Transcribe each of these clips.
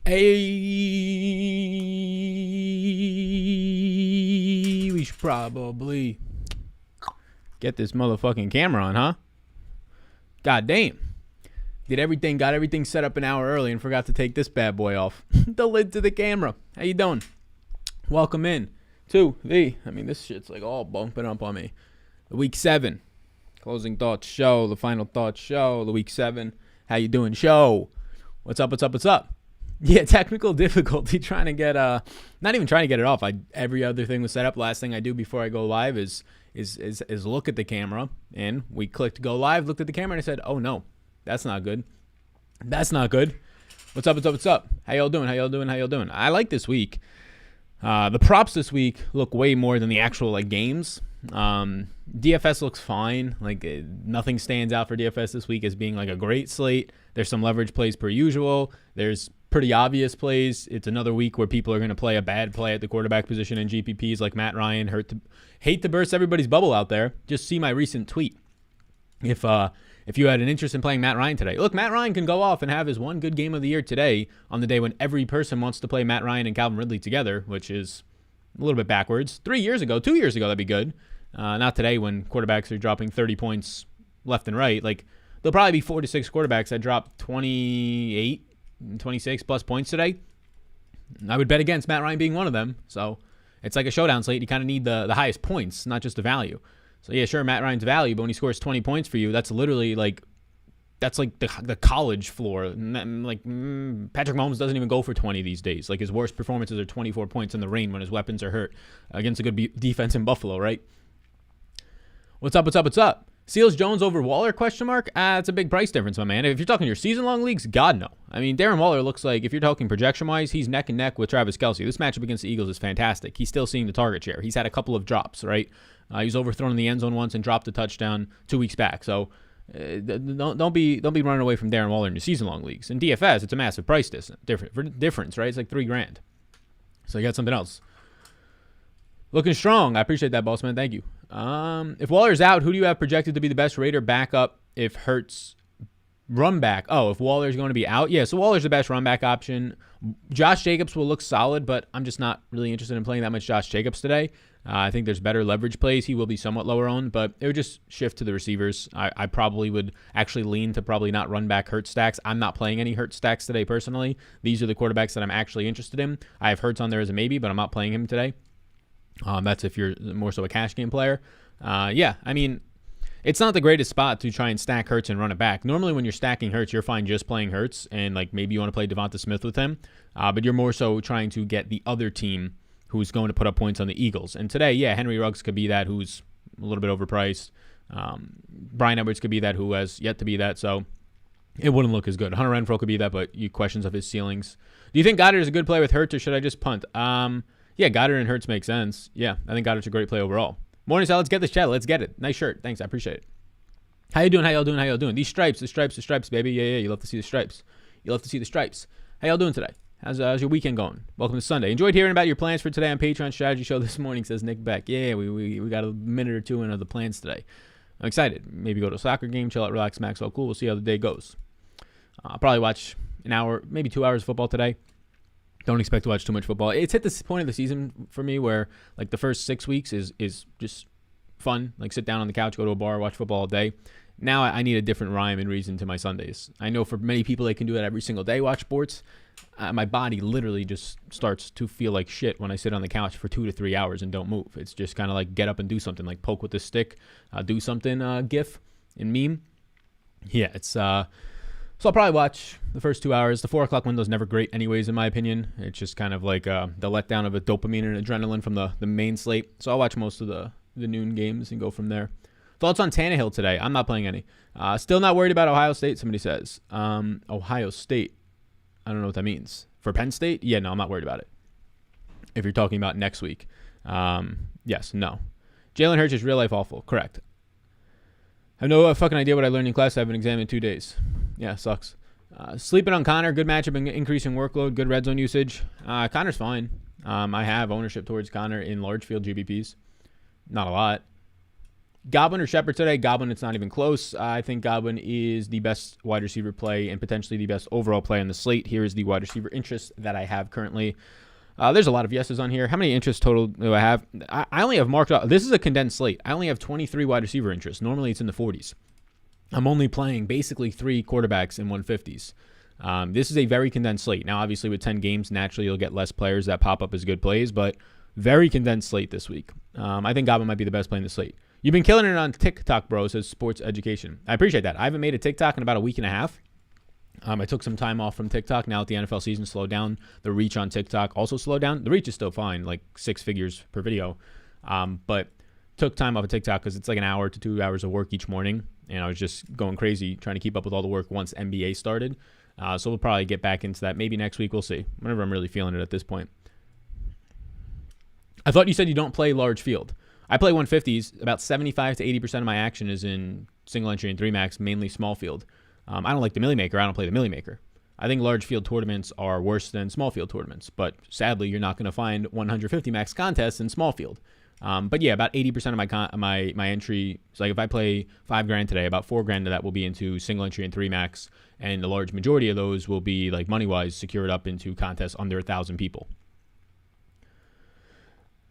Hey, we should probably get this motherfucking camera on, huh? God damn. Got everything set up an hour early and forgot to take this bad boy off. The lid to the camera. How you doing? Welcome in to this shit's like all bumping up on me. The week 7 closing thoughts show, the final thoughts show, the week 7. How you doing show? What's up? Yeah, technical difficulty trying to get not even trying to get it off. Every other thing was set up. Last thing I do before I go live is look at the camera, and we clicked go live, looked at the camera, and I said, "Oh no, that's not good. That's not good." What's up? How y'all doing? I like this week. The props this week look way more than the actual games. DFS looks fine. Nothing stands out for DFS this week as being a great slate. There's some leverage plays per usual. There's pretty obvious plays. It's another week where people are going to play a bad play at the quarterback position in GPPs like Matt Ryan. Hate to burst everybody's bubble out there. Just see my recent tweet. If you had an interest in playing Matt Ryan today, look, Matt Ryan can go off and have his one good game of the year today on the day when every person wants to play Matt Ryan and Calvin Ridley together, which is a little bit backwards. 2 years ago, that'd be good. Not today when quarterbacks are dropping 30 points left and right. There'll probably be 4 to 6 quarterbacks that drop 28, 26 plus points today. I would bet against Matt Ryan being one of them. So it's like a showdown slate. You kind of need the highest points, not just the value. So yeah, sure, Matt Ryan's value, but when he scores 20 points for you, that's literally the college floor. Patrick Mahomes doesn't even go for 20 these days. His worst performances are 24 points in the rain when his weapons are hurt against a good defense in Buffalo, right? What's up? Seals Jones over Waller, ? It's a big price difference, my man. If you're talking your season-long leagues, God, no. Darren Waller looks like, if you're talking projection-wise, he's neck and neck with Travis Kelce. This matchup against the Eagles is fantastic. He's still seeing the target share. He's had a couple of drops, right? He was overthrown in the end zone once and dropped a touchdown 2 weeks back. So don't be running away from Darren Waller in your season-long leagues. In DFS, it's a massive price difference, right? It's like $3,000. So you got something else. Looking strong. I appreciate that, boss man. Thank you. If Waller's out, who do you have projected to be the best Raider backup if Hurts run back? Oh, if Waller's going to be out? Yeah, so Waller's the best run back option. Josh Jacobs will look solid, but I'm just not really interested in playing that much Josh Jacobs today. I think there's better leverage plays. He will be somewhat lower owned, but it would just shift to the receivers. I probably would actually lean to probably not run back Hurts stacks. I'm not playing any Hurts stacks today personally. These are the quarterbacks that I'm actually interested in. I have Hurts on there as a maybe, but I'm not playing him today. That's if you're more so a cash game player. It's not the greatest spot to try and stack Hurts and run it back. Normally when you're stacking Hurts, you're fine just playing Hurts, and maybe you want to play Devonta Smith with him, but you're more so trying to get the other team who's going to put up points on the Eagles. And today, yeah, Henry Ruggs could be that, who's a little bit overpriced. Bryan Edwards could be that, who has yet to be that, so it wouldn't look as good. Hunter Renfrow could be that, but you questions of his ceilings. Do you think Goddard is a good play with Hurts, or should I just punt? Yeah, Goddard and Hurts make sense. Yeah, I think Goddard's a great play overall. Morning, Sal. Let's get this chat. Let's get it. Nice shirt. Thanks. I appreciate it. How you doing? How y'all doing? These stripes, the stripes, baby. Yeah. You love to see the stripes. How y'all doing today? How's your weekend going? Welcome to Sunday. Enjoyed hearing about your plans for today on Patreon Strategy Show this morning, says Nick Beck. Yeah, we got a minute or two in of the plans today. I'm excited. Maybe go to a soccer game, chill out, relax, max, all cool. We'll see how the day goes. I'll probably watch an hour, maybe 2 hours of football today. Don't expect to watch too much football. It's hit this point of the season for me where the first 6 weeks is just fun. Sit down on the couch, go to a bar, watch football all day. Now I need a different rhyme and reason to my Sundays. I know for many people they can do it every single day, watch sports. My body literally just starts to feel like shit when I sit on the couch for 2 to 3 hours and don't move. It's just kind of get up and do something, poke with the stick, do something, gif and meme. Yeah, it's so I'll probably watch the first 2 hours. The 4 o'clock window is never great anyways, in my opinion. It's just kind of the letdown of a dopamine and adrenaline from the main slate. So I'll watch most of the noon games and go from there. Thoughts on Tannehill today? I'm not playing any. Still not worried about Ohio State, somebody says. Ohio State. I don't know what that means. For Penn State? Yeah, no, I'm not worried about it. If you're talking about next week. Yes, no. Jalen Hurts is real life awful. Correct. I have no fucking idea what I learned in class. I have an exam in 2 days. Yeah, sucks. Sleeping on Connor. Good matchup and increasing workload. Good red zone usage. Connor's fine. I have ownership towards Connor in large field GBPs. Not a lot. Godwin or Shepard today? Godwin, it's not even close. I think Godwin is the best wide receiver play and potentially the best overall play on the slate. Here is the wide receiver interest that I have currently. There's a lot of yeses on here. How many interests total do I have? I only have marked up. This is a condensed slate. I only have 23 wide receiver interests. Normally it's in the 40s. I'm only playing basically 3 quarterbacks in 150s. This is a very condensed slate. Now, obviously, with 10 games, naturally you'll get less players that pop up as good plays, but very condensed slate this week. I think Godwin might be the best play in the slate. You've been killing it on TikTok, bro, says Sports Education. I appreciate that. I haven't made a TikTok in about a week and a half. I took some time off from TikTok. Now that the NFL season slowed down, the reach on TikTok also slowed down. The reach is still fine, like 6 figures per video. But took time off of TikTok because it's like an hour to 2 hours of work each morning. And I was just going crazy trying to keep up with all the work once NBA started. So we'll probably get back into that. Maybe next week, we'll see. Whenever I'm really feeling it at this point. I thought you said you don't play large field. I play 150s. About 75 to 80% of my action is in single entry and 3-max, mainly small field. I don't like the Millie Maker. I don't play the Millie Maker. I think large field tournaments are worse than small field tournaments. But sadly, you're not going to find 150 max contests in small field. But yeah, about 80% of my entry. So like if I play $5,000 today, about $4,000 of that will be into single entry and 3-max. And the large majority of those will be like money-wise secured up into contests under 1,000 people.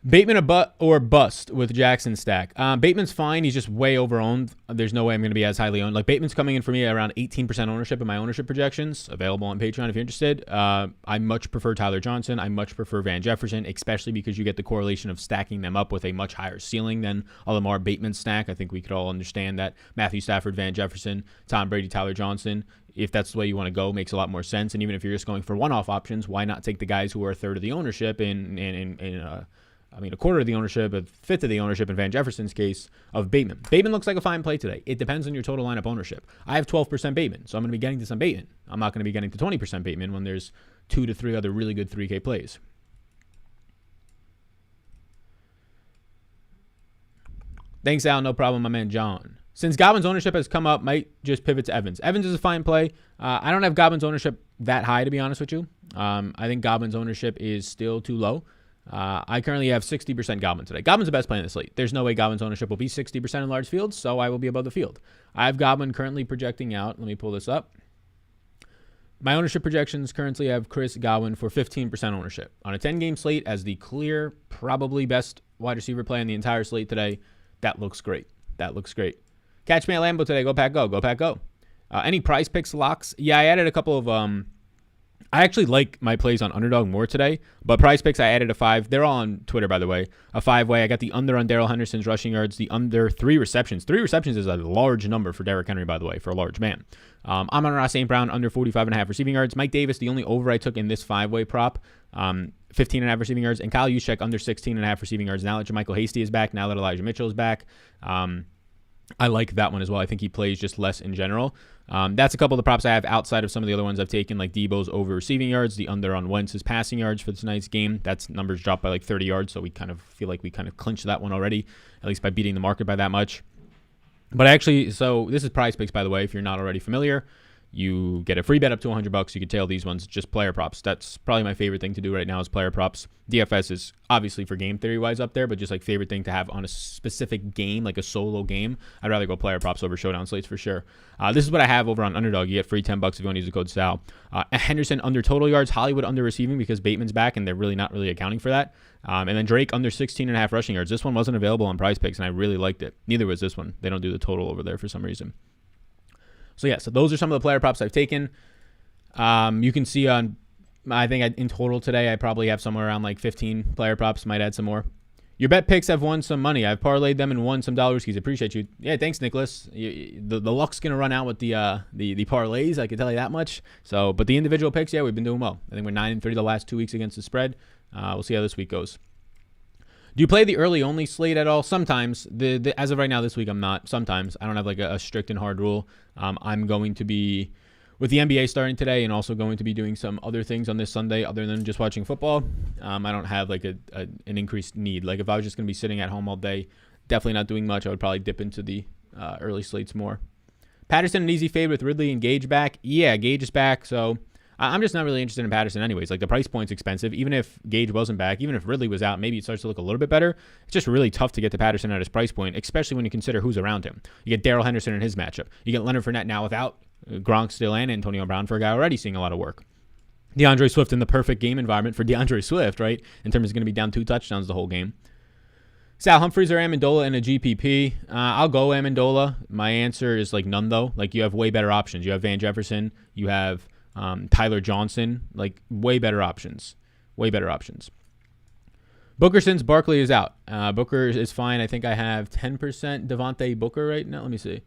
Bateman or bust with Jackson stack. Bateman's fine. He's just way over-owned. There's no way I'm going to be as highly owned. Like Bateman's coming in for me at around 18% ownership in my ownership projections. Available on Patreon if you're interested. I much prefer Tyler Johnson. I much prefer Van Jefferson, especially because you get the correlation of stacking them up with a much higher ceiling than a Lamar Bateman stack. I think we could all understand that Matthew Stafford, Van Jefferson, Tom Brady, Tyler Johnson, if that's the way you want to go, makes a lot more sense. And even if you're just going for one-off options, why not take the guys who are a third of the ownership a quarter of the ownership, a fifth of the ownership in Van Jefferson's case of Bateman. Bateman looks like a fine play today. It depends on your total lineup ownership. I have 12% Bateman, so I'm going to be getting to some Bateman. I'm not going to be getting to 20% Bateman when there's 2 to 3 other really good 3K plays. Thanks, Al. No problem, my man John. Since Godwin's ownership has come up, might just pivot to Evans. Evans is a fine play. I don't have Godwin's ownership that high, to be honest with you. I think Godwin's ownership is still too low. I currently have 60% Godwin today. Godwin's the best play in the slate. There's no way Godwin's ownership will be 60% in large fields, so I will be above the field. I have Godwin currently projecting out. Let me pull this up. My ownership projections currently have Chris Godwin for 15% ownership. On a 10-game slate as the clear, probably best wide receiver play in the entire slate today, that looks great. That looks great. Catch me at Lambeau today. Go Pack Go. Go Pack Go. Any prize picks locks? Yeah, I added a couple of... I actually like my plays on Underdog more today, but prize picks, I added a 5. They're all on Twitter, by the way. A 5-way. I got the under on Darrell Henderson's rushing yards, the under 3 receptions. 3 receptions is a large number for Derrick Henry, by the way, for a large man. Amon-Ra St. Brown, under 45.5 receiving yards. Mike Davis, the only over I took in this 5-way prop, 15.5 receiving yards. And Kyle Juszczyk, under 16.5 receiving yards. Now that JaMychal Hasty is back, now that Elijah Mitchell is back, I like that one as well. I think he plays just less in general. That's a couple of the props I have outside of some of the other ones I've taken, like Debo's over receiving yards, the under on Wentz's passing yards for tonight's game. That's numbers dropped by like 30 yards, so we kind of feel like we kind of clinched that one already, at least by beating the market by that much. But actually, so this is prize picks, by the way, if you're not already familiar. You get a free bet up to $100. You could tail these ones, just player props. That's probably my favorite thing to do right now is player props. DFS is obviously for game theory wise up there, but just like favorite thing to have on a specific game, like a solo game. I'd rather go player props over showdown slates for sure. This is what I have over on Underdog. You get free $10 if you want to use the code SAL. Henderson under total yards, Hollywood under receiving because Bateman's back and they're really not really accounting for that. And then Drake under 16.5 rushing yards. This one wasn't available on prize picks and I really liked it. Neither was this one. They don't do the total over there for some reason. So yeah, so those are some of the player props I've taken. You can see on, I think in total today, I probably have somewhere around like 15 player props. Might add some more. Your bet picks have won some money. I've parlayed them and won some dollar skis. Appreciate you. Yeah, thanks, Nicholas. The luck's gonna run out with the parlays. I can tell you that much. So, but the individual picks, yeah, we've been doing well. I think we're 9-3 the last 2 weeks against the spread. We'll see how this week goes. Do you play the early only slate at all? Sometimes. As of right now, this week I'm not. Sometimes. I don't have like a strict and hard rule. I'm going to be with the NBA starting today and also going to be doing some other things on this Sunday other than just watching football. I don't have like an increased need. Like if I was just going to be sitting at home all day, definitely not doing much, I would probably dip into the early slates more. Patterson, an easy fade with Ridley and Gage back. Yeah, Gage is back. So I'm just not really interested in Patterson anyways. Like, the price point's expensive. Even if Gage wasn't back, even if Ridley was out, maybe it starts to look a little bit better. It's just really tough to get to Patterson at his price point, especially when you consider who's around him. You get Darrell Henderson in his matchup. You get Leonard Fournette now without Gronk still and Antonio Brown, for a guy already seeing a lot of work. DeAndre Swift in the perfect game environment for DeAndre Swift, right? In terms of going to be down 2 touchdowns the whole game. Sal, Humphries or Amendola in a GPP? I'll go Amendola. My answer is like none, though. Like, you have way better options. You have Van Jefferson. You have Tyler Johnson. Like, way better options. Way better options. Booker, since Barkley is out. Booker is fine. I think I have 10% Devontae Booker right now. Let me see.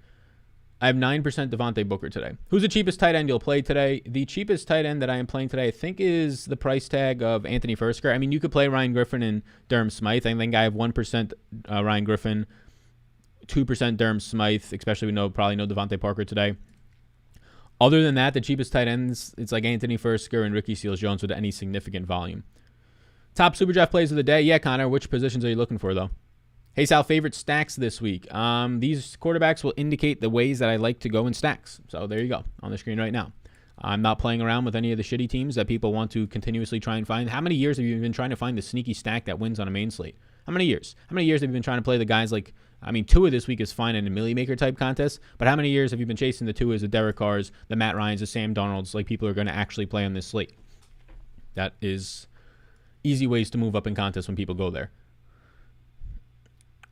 I have 9% Devontae Booker today. Who's the cheapest tight end you'll play today? The cheapest tight end that I am playing today, I think, is the price tag of Anthony Fursker. I mean, you could play Ryan Griffin and Durham Smythe. I think I have 1% Ryan Griffin, 2% Durham Smythe, especially probably no Devontae Parker today. Other than that, the cheapest tight ends, it's like Anthony Fursker and Ricky Seals-Jones with any significant volume. Top SuperDraft plays of the day. Yeah, Connor, which positions are you looking for, though? Hey, Sal, favorite stacks this week. These quarterbacks will indicate the ways that I like to go in stacks. So there you go on the screen right now. I'm not playing around with any of the shitty teams that people want to continuously try and find. How many years have you been trying to find the sneaky stack that wins on a main slate? How many years? How many years have you been trying to play the guys like, I mean, Tua this week is fine in a Millie Maker type contest, but how many years have you been chasing the Tuas, the Derek Carrs, the Matt Ryans, the Sam Darnolds, like people are going to actually play on this slate? That is easy ways to move up in contests when people go there.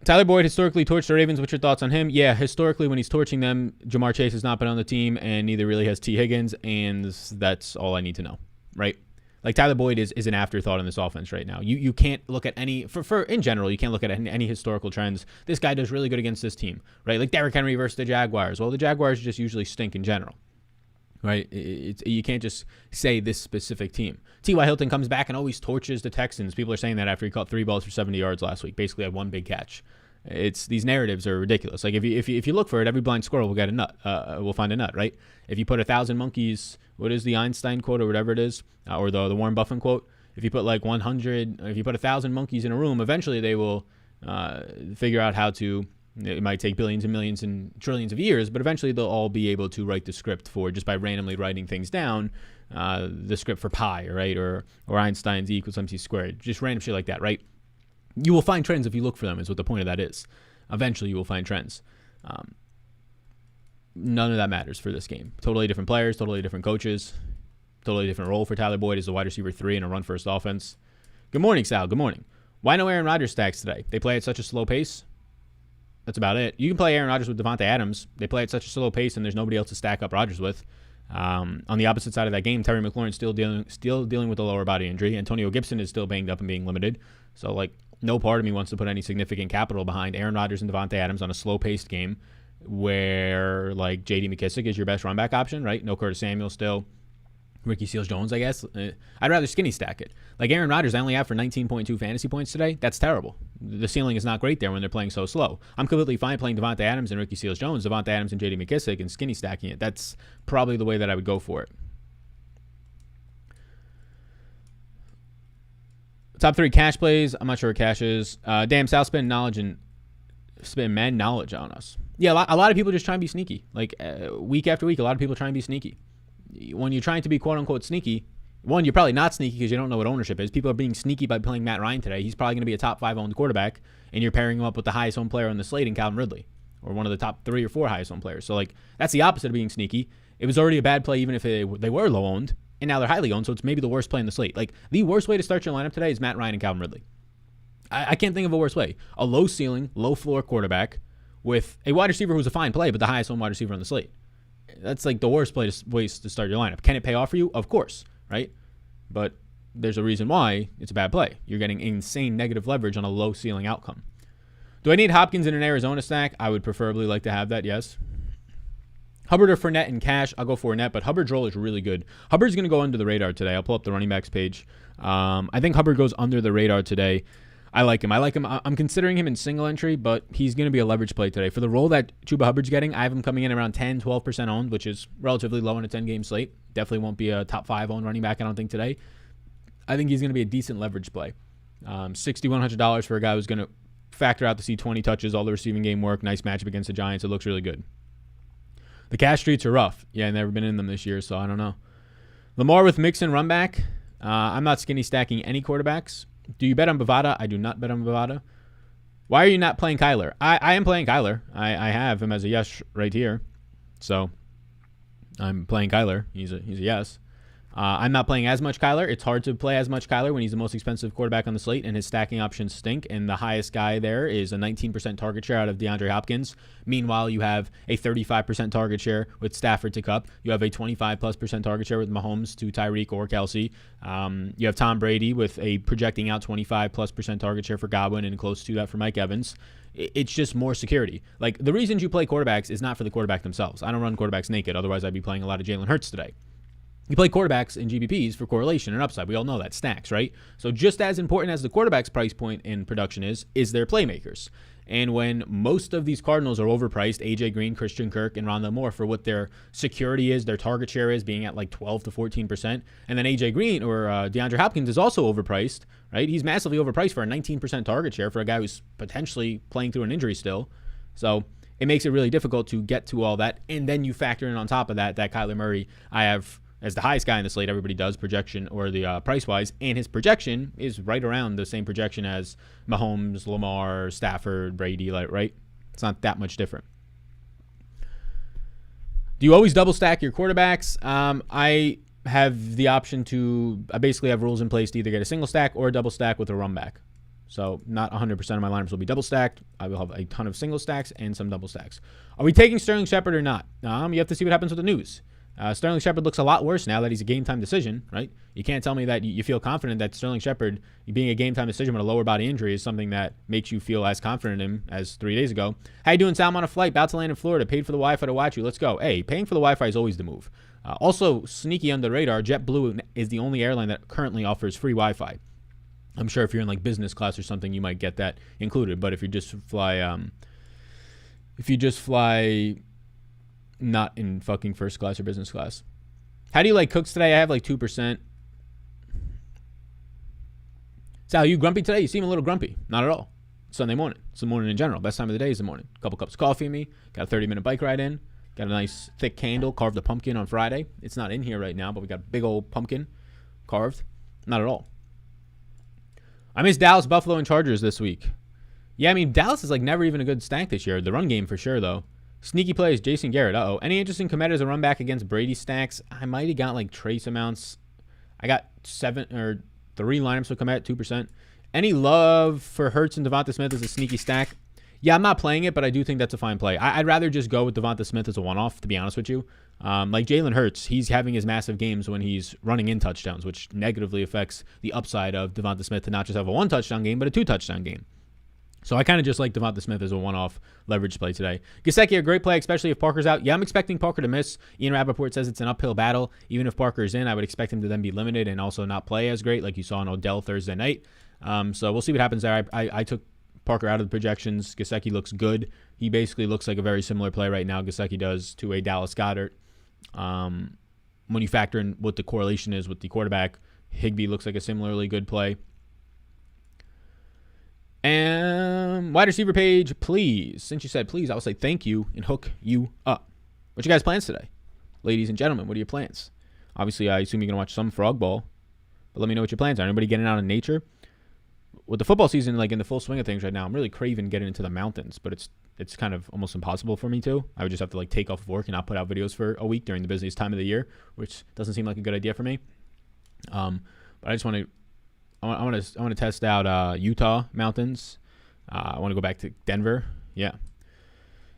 Tyler Boyd historically torched the Ravens. What's your thoughts on him? Yeah, historically when he's torching them, Jamar Chase has not been on the team, and neither really has T. Higgins, and that's all I need to know, right? Like, Tyler Boyd is an afterthought in this offense right now. You can't look at any, for in general, you can't look at any historical trends. This guy does really good against this team, right? Like Derrick Henry versus the Jaguars. Well, the Jaguars just usually stink in general, right? You can't just say this specific team. T.Y. Hilton comes back and always torches the Texans. People are saying that after he caught 3 balls for 70 yards last week. Basically had 1 big catch. These narratives are ridiculous. Like, if you look for it, every blind squirrel will get a nut. Will find a nut, right? If you put 1,000 monkeys, what is the Einstein quote or whatever it is, or the Warren Buffett quote? If you put like 100, if you put 1,000 monkeys in a room, eventually they will figure out how to. It might take billions and millions and trillions of years, but eventually they'll all be able to write the script for, just by randomly writing things down, the script for pi, right? Or Einstein's E equals MC squared. Just random shit like that, right? You will find trends if you look for them, is what the point of that is. Eventually you will find trends. None of that matters for this game. Totally different players, totally different coaches, totally different role for Tyler Boyd as a wide receiver 3 in a run-first offense. Good morning, Sal. Good morning. Why no Aaron Rodgers stacks today? They play at such a slow pace. That's about it. You can play Aaron Rodgers with Devontae Adams. They play at such a slow pace, and there's nobody else to stack up Rodgers with. On the opposite side of that game, Terry McLaurin still dealing with a lower body injury. Antonio Gibson is still banged up and being limited. So, like, no part of me wants to put any significant capital behind Aaron Rodgers and Devontae Adams on a slow-paced game where, like, J.D. McKissick is your best run back option, right? No Curtis Samuel still. Ricky Seals-Jones, I guess. I'd rather skinny stack it. Like, Aaron Rodgers, I only have for 19.2 fantasy points today. That's terrible. The ceiling is not great there when they're playing so slow. I'm completely fine playing Devontae Adams and Ricky Seals-Jones, Devontae Adams and J.D. McKissick, and skinny stacking it. That's probably the way that I would go for it. Top 3 cash plays. I'm not sure what cash is. Damn, Sal spend mad knowledge on us. Yeah, a lot of people just try and be sneaky. Like, week after week, a lot of people try and be sneaky. When you're trying to be quote-unquote sneaky, one, you're probably not sneaky because you don't know what ownership is. People are being sneaky by playing Matt Ryan today. He's probably going to be a top 5 owned quarterback, and you're pairing him up with the highest owned player on the slate in Calvin Ridley, or one of the top 3 or 4 highest owned players. So, like, that's the opposite of being sneaky. It was already a bad play even if they were low owned, and now they're highly owned, so it's maybe the worst play in the slate. Like, the worst way to start your lineup today is Matt Ryan and Calvin Ridley. I can't think of a worse way. A low ceiling, low floor quarterback with a wide receiver who's a fine play, but the highest owned wide receiver on the slate. That's like the worst ways to start your lineup. Can it pay off for you? Of course, right? But there's a reason why it's a bad play. You're getting insane negative leverage on a low ceiling outcome. Do I need Hopkins in an Arizona stack? I would preferably like to have that, yes. Hubbard or Fournette in cash? I'll go Fournette, but Hubbard's role is really good. Hubbard's going to go under the radar today. I'll pull up the running backs page. I think Hubbard goes under the radar today. I like him. I'm considering him in single entry, but he's going to be a leverage play today. For the role that Chuba Hubbard's getting, I have him coming in around 10, 12% owned, which is relatively low in a 10-game slate. Definitely won't be a top 5 owned running back, I don't think, today. I think he's going to be a decent leverage play. $6,100 for a guy who's going to factor out to see 20 touches, all the receiving game work, nice matchup against the Giants. It looks really good. The cash streets are rough. Yeah, I've never been in them this year, so I don't know. Lamar with Mixon run back. I'm not skinny stacking any quarterbacks. Do you bet on Bovada? I do not bet on Bovada. Why are you not playing Kyler? I am playing Kyler. I have him as a yes right here. So I'm playing Kyler. He's a yes. I'm not playing as much Kyler. It's hard to play as much Kyler when he's the most expensive quarterback on the slate and his stacking options stink. And the highest guy there is a 19% target share out of DeAndre Hopkins. Meanwhile, you have a 35% target share with Stafford to Kupp. You have a 25+% target share with Mahomes to Tyreek or Kelsey. You have Tom Brady with a projecting out 25+% target share for Godwin and close to that for Mike Evans. It's just more security. Like, the reasons you play quarterbacks is not for the quarterback themselves. I don't run quarterbacks naked. Otherwise, I'd be playing a lot of Jalen Hurts today. You play quarterbacks in GPPs for correlation and upside. We all know that. Stacks, right? So just as important as the quarterback's price point in production is their playmakers. And when most of these Cardinals are overpriced, AJ Green, Christian Kirk, and Rondale Moore for what their security is, their target share is being at like 12 to 14%, and then AJ Green or DeAndre Hopkins is also overpriced, right? He's massively overpriced for a 19% target share for a guy who's potentially playing through an injury still. So it makes it really difficult to get to all that. And then you factor in on top of that Kyler Murray I have as the highest guy in the slate. Everybody does projection or the price-wise, and his projection is right around the same projection as Mahomes, Lamar, Stafford, Brady, right? It's not that much different. Do you always double stack your quarterbacks? I have the option to, I basically have rules in place to either get a single stack or a double stack with a run back. So not 100% of my lineups will be double stacked. I will have a ton of single stacks and some double stacks. Are we taking Sterling Shepard or not? You have to see what happens with the news. Sterling Shepard looks a lot worse now that he's a game-time decision, right? You can't tell me that you feel confident that Sterling Shepard, being a game-time decision with a lower body injury, is something that makes you feel as confident in him as 3 days ago. How you doing, Sal? I'm on a flight, about to land in Florida, paid for the Wi-Fi to watch you. Let's go. Hey, paying for the Wi-Fi is always the move. Also, sneaky under the radar, JetBlue is the only airline that currently offers free Wi-Fi. I'm sure if you're in like business class or something, you might get that included. But if you just fly not in fucking first class or business class. How do you like Cooks today? I have like 2%. Sal, you grumpy today? You seem a little grumpy. Not at all. Sunday morning. It's the morning in general. Best time of the day is the morning. A couple cups of coffee in me. Got a 30-minute bike ride in. Got a nice thick candle. Carved a pumpkin on Friday. It's not in here right now, but we got a big old pumpkin carved. Not at all. I miss Dallas, Buffalo, and Chargers this week. Yeah, I mean, Dallas is like never even a good stack this year. The run game for sure, though. Sneaky plays, Jason Garrett. Any interesting commit as a run back against Brady stacks? I might have got like trace amounts. I got 3 lineups with commit, 2%. Any love for Hurts and Devonta Smith as a sneaky stack? Yeah, I'm not playing it, but I do think that's a fine play. I'd rather just go with Devonta Smith as a one-off, to be honest with you. Like Jalen Hurts, he's having his massive games when he's running in touchdowns, which negatively affects the upside of Devonta Smith to not just have a 1-touchdown game, but a 2-touchdown game. So I kind of just like Devonta Smith as a one-off leverage play today. Gesicki, a great play, especially if Parker's out. Yeah, I'm expecting Parker to miss. Ian Rappaport says it's an uphill battle. Even if Parker's in, I would expect him to then be limited and also not play as great, like you saw in Odell Thursday night. So we'll see what happens there. I took Parker out of the projections. Gesicki looks good. He basically looks like a very similar play right now, Gesicki does, to a Dallas Goedert. When you factor in what the correlation is with the quarterback, Higbee looks like a similarly good play. And wide receiver page, please. Since you said please, I will say thank you and hook you up. What you guys' plans today? Ladies and gentlemen, what are your plans? Obviously, I assume you're going to watch some frog ball, but let me know what your plans are. Anybody getting out in nature? With the football season like in the full swing of things right now, I'm really craving getting into the mountains, but it's kind of almost impossible for me to. I would just have to like take off of work and not put out videos for a week during the busiest time of the year, which doesn't seem like a good idea for me. But I just want to I want to test out Utah mountains. I want to go back to Denver. Yeah.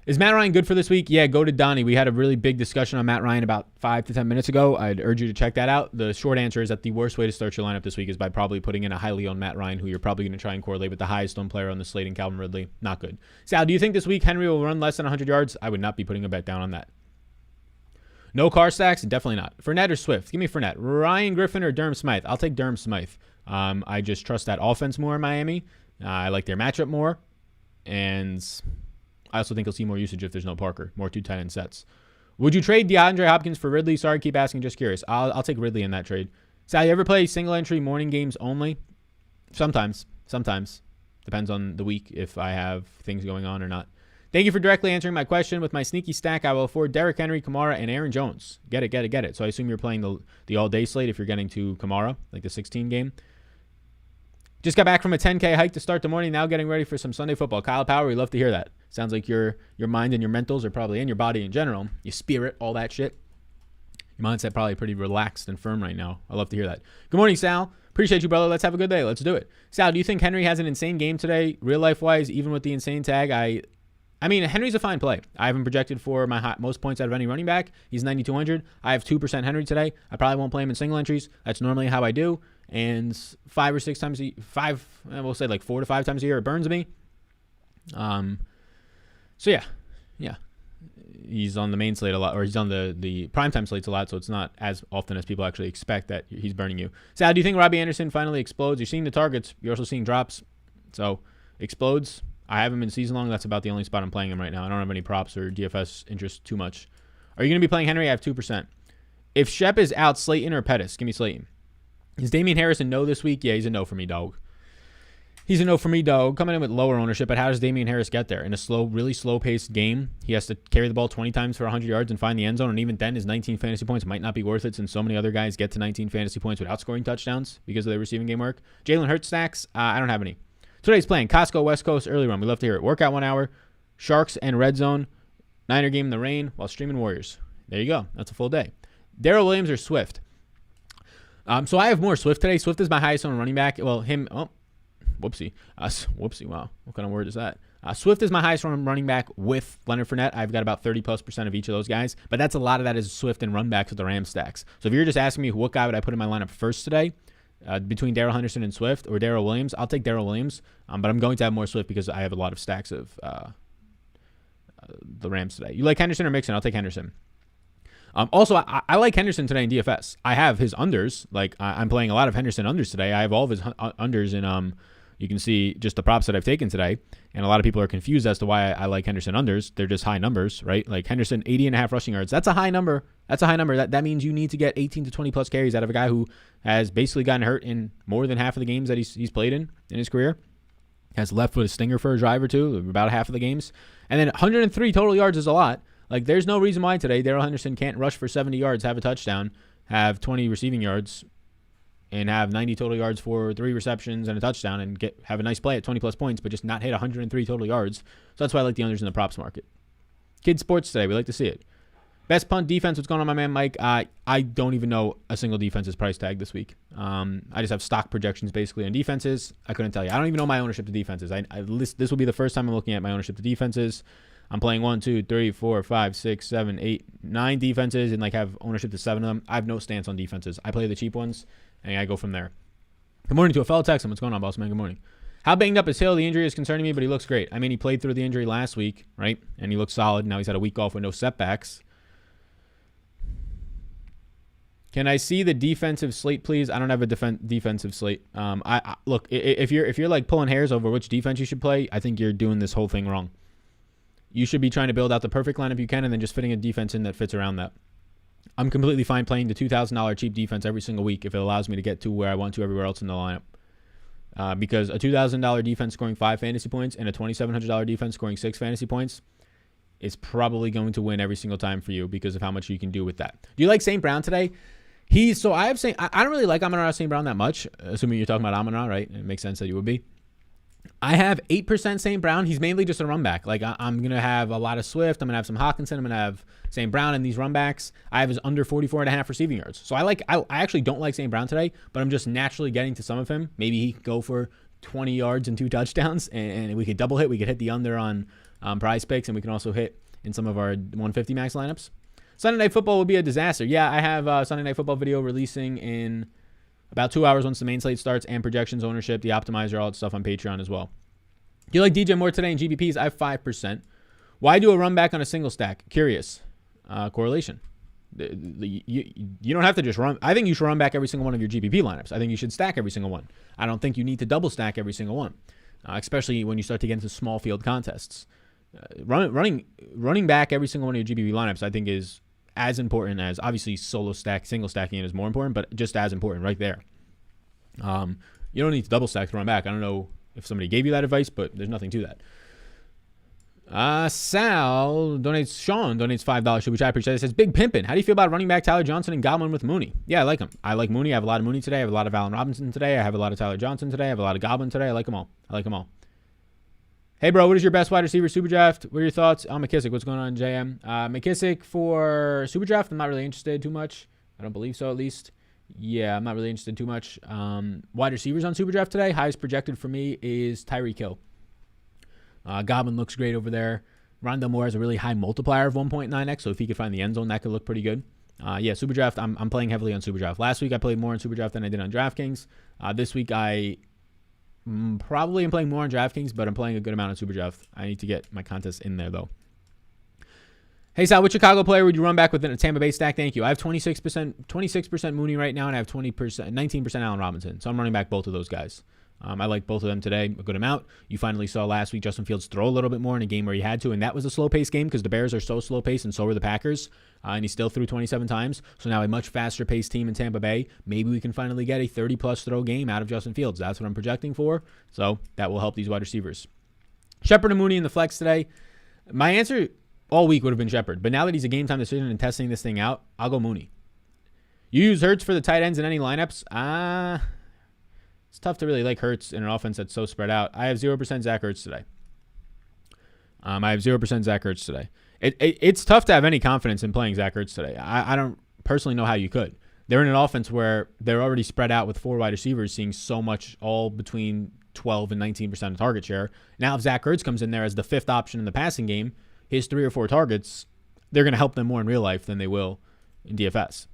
Is Matt Ryan good for this week? Yeah, go to Donnie. We had a really big discussion on Matt Ryan about 5 to 10 minutes ago. I'd urge you to check that out. The short answer is that the worst way to start your lineup this week is by probably putting in a highly owned Matt Ryan, who you're probably going to try and correlate with the highest owned player on the slate in Calvin Ridley. Not good. Sal, do you think this week Henry will run less than 100 yards? I would not be putting a bet down on that. No car stacks? Definitely not. Fournette or Swift? Give me Fournette. Ryan Griffin or Durham Smythe? I'll take Durham Smythe. I just trust that offense more in Miami. I like their matchup more. And I also think he'll see more usage if there's no Parker. More 2 tight end sets. Would you trade DeAndre Hopkins for Ridley? Sorry, keep asking. Just curious. I'll take Ridley in that trade. Sal, you ever play single entry morning games only? Sometimes. Depends on the week if I have things going on or not. Thank you for directly answering my question. With my sneaky stack, I will afford Derrick Henry, Kamara, and Aaron Jones. Get it. So I assume you're playing the all-day slate if you're getting to Kamara, like the 16 game. Just got back from a 10K hike to start the morning. Now getting ready for some Sunday football. Kyle Power, we love to hear that. Sounds like your mind and your mentals are probably in your body in general. Your spirit, all that shit. Your mindset probably pretty relaxed and firm right now. I love to hear that. Good morning, Sal. Appreciate you, brother. Let's have a good day. Let's do it. Sal, do you think Henry has an insane game today, real life-wise, even with the insane tag? I mean, Henry's a fine play. I have him projected for my most points out of any running back. He's 9,200. I have 2% Henry today. I probably won't play him in single entries. That's normally how I do. And 4 to 5 times a year, it burns me. So yeah. He's on the main slate a lot, or he's on the primetime slates a lot, so it's not as often as people actually expect that he's burning you. Sal, do you think Robbie Anderson finally explodes? You're seeing the targets. You're also seeing drops. So, explodes. I have him in season long. That's about the only spot I'm playing him right now. I don't have any props or DFS interest too much. Are you going to be playing Henry? I have 2%. If Shep is out, Slayton or Pettis? Give me Slayton. Is Damian Harris a no this week? Yeah, he's a no for me, dog. He's a no for me, dog. Coming in with lower ownership, but how does Damian Harris get there? In a really slow-paced game, he has to carry the ball 20 times for 100 yards and find the end zone, and even then, his 19 fantasy points might not be worth it since so many other guys get to 19 fantasy points without scoring touchdowns because of their receiving game work. Jalen Hurts stacks, I don't have any. Today's playing Costco West Coast early run. We love to hear it. Workout 1 hour, Sharks and Red Zone, Niner game in the rain while streaming Warriors. There you go. That's a full day. Darrell Williams or Swift? So I have more Swift today. Swift is my highest on running back. Well, whoopsie. Whoopsie, wow. What kind of word is that? Swift is my highest running back with Leonard Fournette. I've got about 30+% of each of those guys, but that's a lot of that is Swift and run backs with the Rams stacks. So if you're just asking me what guy would I put in my lineup first today, between Darrell Henderson and Swift or Darrell Williams, I'll take Darrell Williams, but I'm going to have more Swift because I have a lot of stacks of the Rams today. You like Henderson or Mixon? I'll take Henderson. Also, I like Henderson today in DFS. I have his unders. Like, I'm playing a lot of Henderson unders today. I have all of his unders in, you can see just the props that I've taken today. And a lot of people are confused as to why I like Henderson unders. They're just high numbers, right? Like Henderson, 80.5 rushing yards. That's a high number. That means you need to get 18 to 20 plus carries out of a guy who has basically gotten hurt in more than half of the games that he's played in his career. Has left with a stinger for a drive or two, about half of the games. And then 103 total yards is a lot. Like, there's no reason why today Darrell Henderson can't rush for 70 yards, have a touchdown, have 20 receiving yards, and have 90 total yards for 3 receptions and a touchdown and have a nice play at 20-plus points, but just not hit 103 total yards. So that's why I like the unders in the props market. Kids sports today, we like to see it. Best punt defense, what's going on, my man Mike? I don't even know a single defense's price tag this week. I just have stock projections basically on defenses. I couldn't tell you. I don't even know my ownership to defenses. This will be the first time I'm looking at my ownership to defenses. I'm playing 1, 2, 3, 4, 5, 6, 7, 8, 9 defenses and have ownership to 7 of them. I have no stance on defenses. I play the cheap ones and I go from there. Good morning to a fellow Texan. What's going on, boss man? Good morning. How banged up is Hill? The injury is concerning me, but he looks great. I mean, he played through the injury last week, right? And he looked solid. Now he's had a week off with no setbacks. Can I see the defensive slate, please? I don't have a defensive slate. Look, if you're like pulling hairs over which defense you should play, I think you're doing this whole thing wrong. You should be trying to build out the perfect lineup you can and then just fitting a defense in that fits around that. I'm completely fine playing the $2,000 cheap defense every single week if it allows me to get to where I want to everywhere else in the lineup. Because a $2,000 defense scoring 5 fantasy points and a $2,700 defense scoring 6 fantasy points is probably going to win every single time for you because of how much you can do with that. Do you like St. Brown today? I don't really like Amon-Ra St. Brown that much, assuming you're talking about Amon-Ra, right? It makes sense that you would be. I have 8% St. Brown. He's mainly just a run back. Like, I'm going to have a lot of Swift. I'm going to have some Hawkinson. I'm going to have St. Brown in these run backs. I have his under 44.5 receiving yards. So I actually don't like St. Brown today, but I'm just naturally getting to some of him. Maybe he could go for 20 yards and 2 touchdowns, and we could double hit. We could hit the under on prize picks, and we can also hit in some of our 150 max lineups. Sunday Night Football would be a disaster. Yeah, I have Sunday Night Football video releasing in about 2 hours once the main slate starts, and projections, ownership, the optimizer, all that stuff on Patreon as well. Do you like DJ Moore today in GPPs? I have 5%. Why do a run back on a single stack? Curious. Correlation. You don't have to just run. I think you should run back every single one of your GPP lineups. I think you should stack every single one. I don't think you need to double stack every single one, especially when you start to get into small field contests. Running back every single one of your GPP lineups, I think, is as important as, obviously, single stacking it is more important, but just as important right there. You don't need to double stack to run back. I don't know if somebody gave you that advice, but there's nothing to Sean donates $5. Which I appreciate. It says, Big Pimpin'. How do you feel about running back Tyler Johnson and Godwin with Mooney? Yeah, I like him. I like Mooney. I have a lot of Mooney today. I have a lot of Allen Robinson today. I have a lot of Tyler Johnson today. I have a lot of Godwin today. I like them all. Hey, bro, what is your best wide receiver SuperDraft? What are your thoughts on McKissick? What's going on, JM? McKissick for SuperDraft, I'm not really interested too much. I don't believe so, at least. Yeah, I'm not really interested too much. Wide receivers on SuperDraft today, highest projected for me is Tyreek Hill. Godwin looks great over there. Rondell Moore has a really high multiplier of 1.9x, so if he could find the end zone, that could look pretty good. Yeah, SuperDraft, I'm playing heavily on SuperDraft. Last week, I played more on SuperDraft than I did on DraftKings. This week, I probably am playing more on DraftKings, but I'm playing a good amount on SuperDraft. I need to get my contests in there, though. Hey, Sal, which Chicago player would you run back within a Tampa Bay stack? Thank you. I have 26% Mooney right now, and I have 19% Allen Robinson. So I'm running back both of those guys. I like both of them today a good amount. You finally saw last week Justin Fields throw a little bit more in a game where he had to, and that was a slow-paced game because the Bears are so slow-paced, and so are the Packers, and he still threw 27 times. So now a much faster-paced team in Tampa Bay. Maybe we can finally get a 30-plus throw game out of Justin Fields. That's what I'm projecting for, so that will help these wide receivers. Shepard and Mooney in the flex today. My answer all week would have been Shepard, but now that he's a game-time decision and testing this thing out, I'll go Mooney. You use Hurts for the tight ends in any lineups? It's tough to really like Hurts in an offense that's so spread out. I have 0% Zach Ertz today. It's tough to have any confidence in playing Zach Ertz today. I don't personally know how you could. They're in an offense where they're already spread out with 4 wide receivers, seeing so much, all between 12 and 19% of target share. Now, if Zach Ertz comes in there as the 5th option in the passing game, his 3 or 4 targets, they're going to help them more in real life than they will in DFS.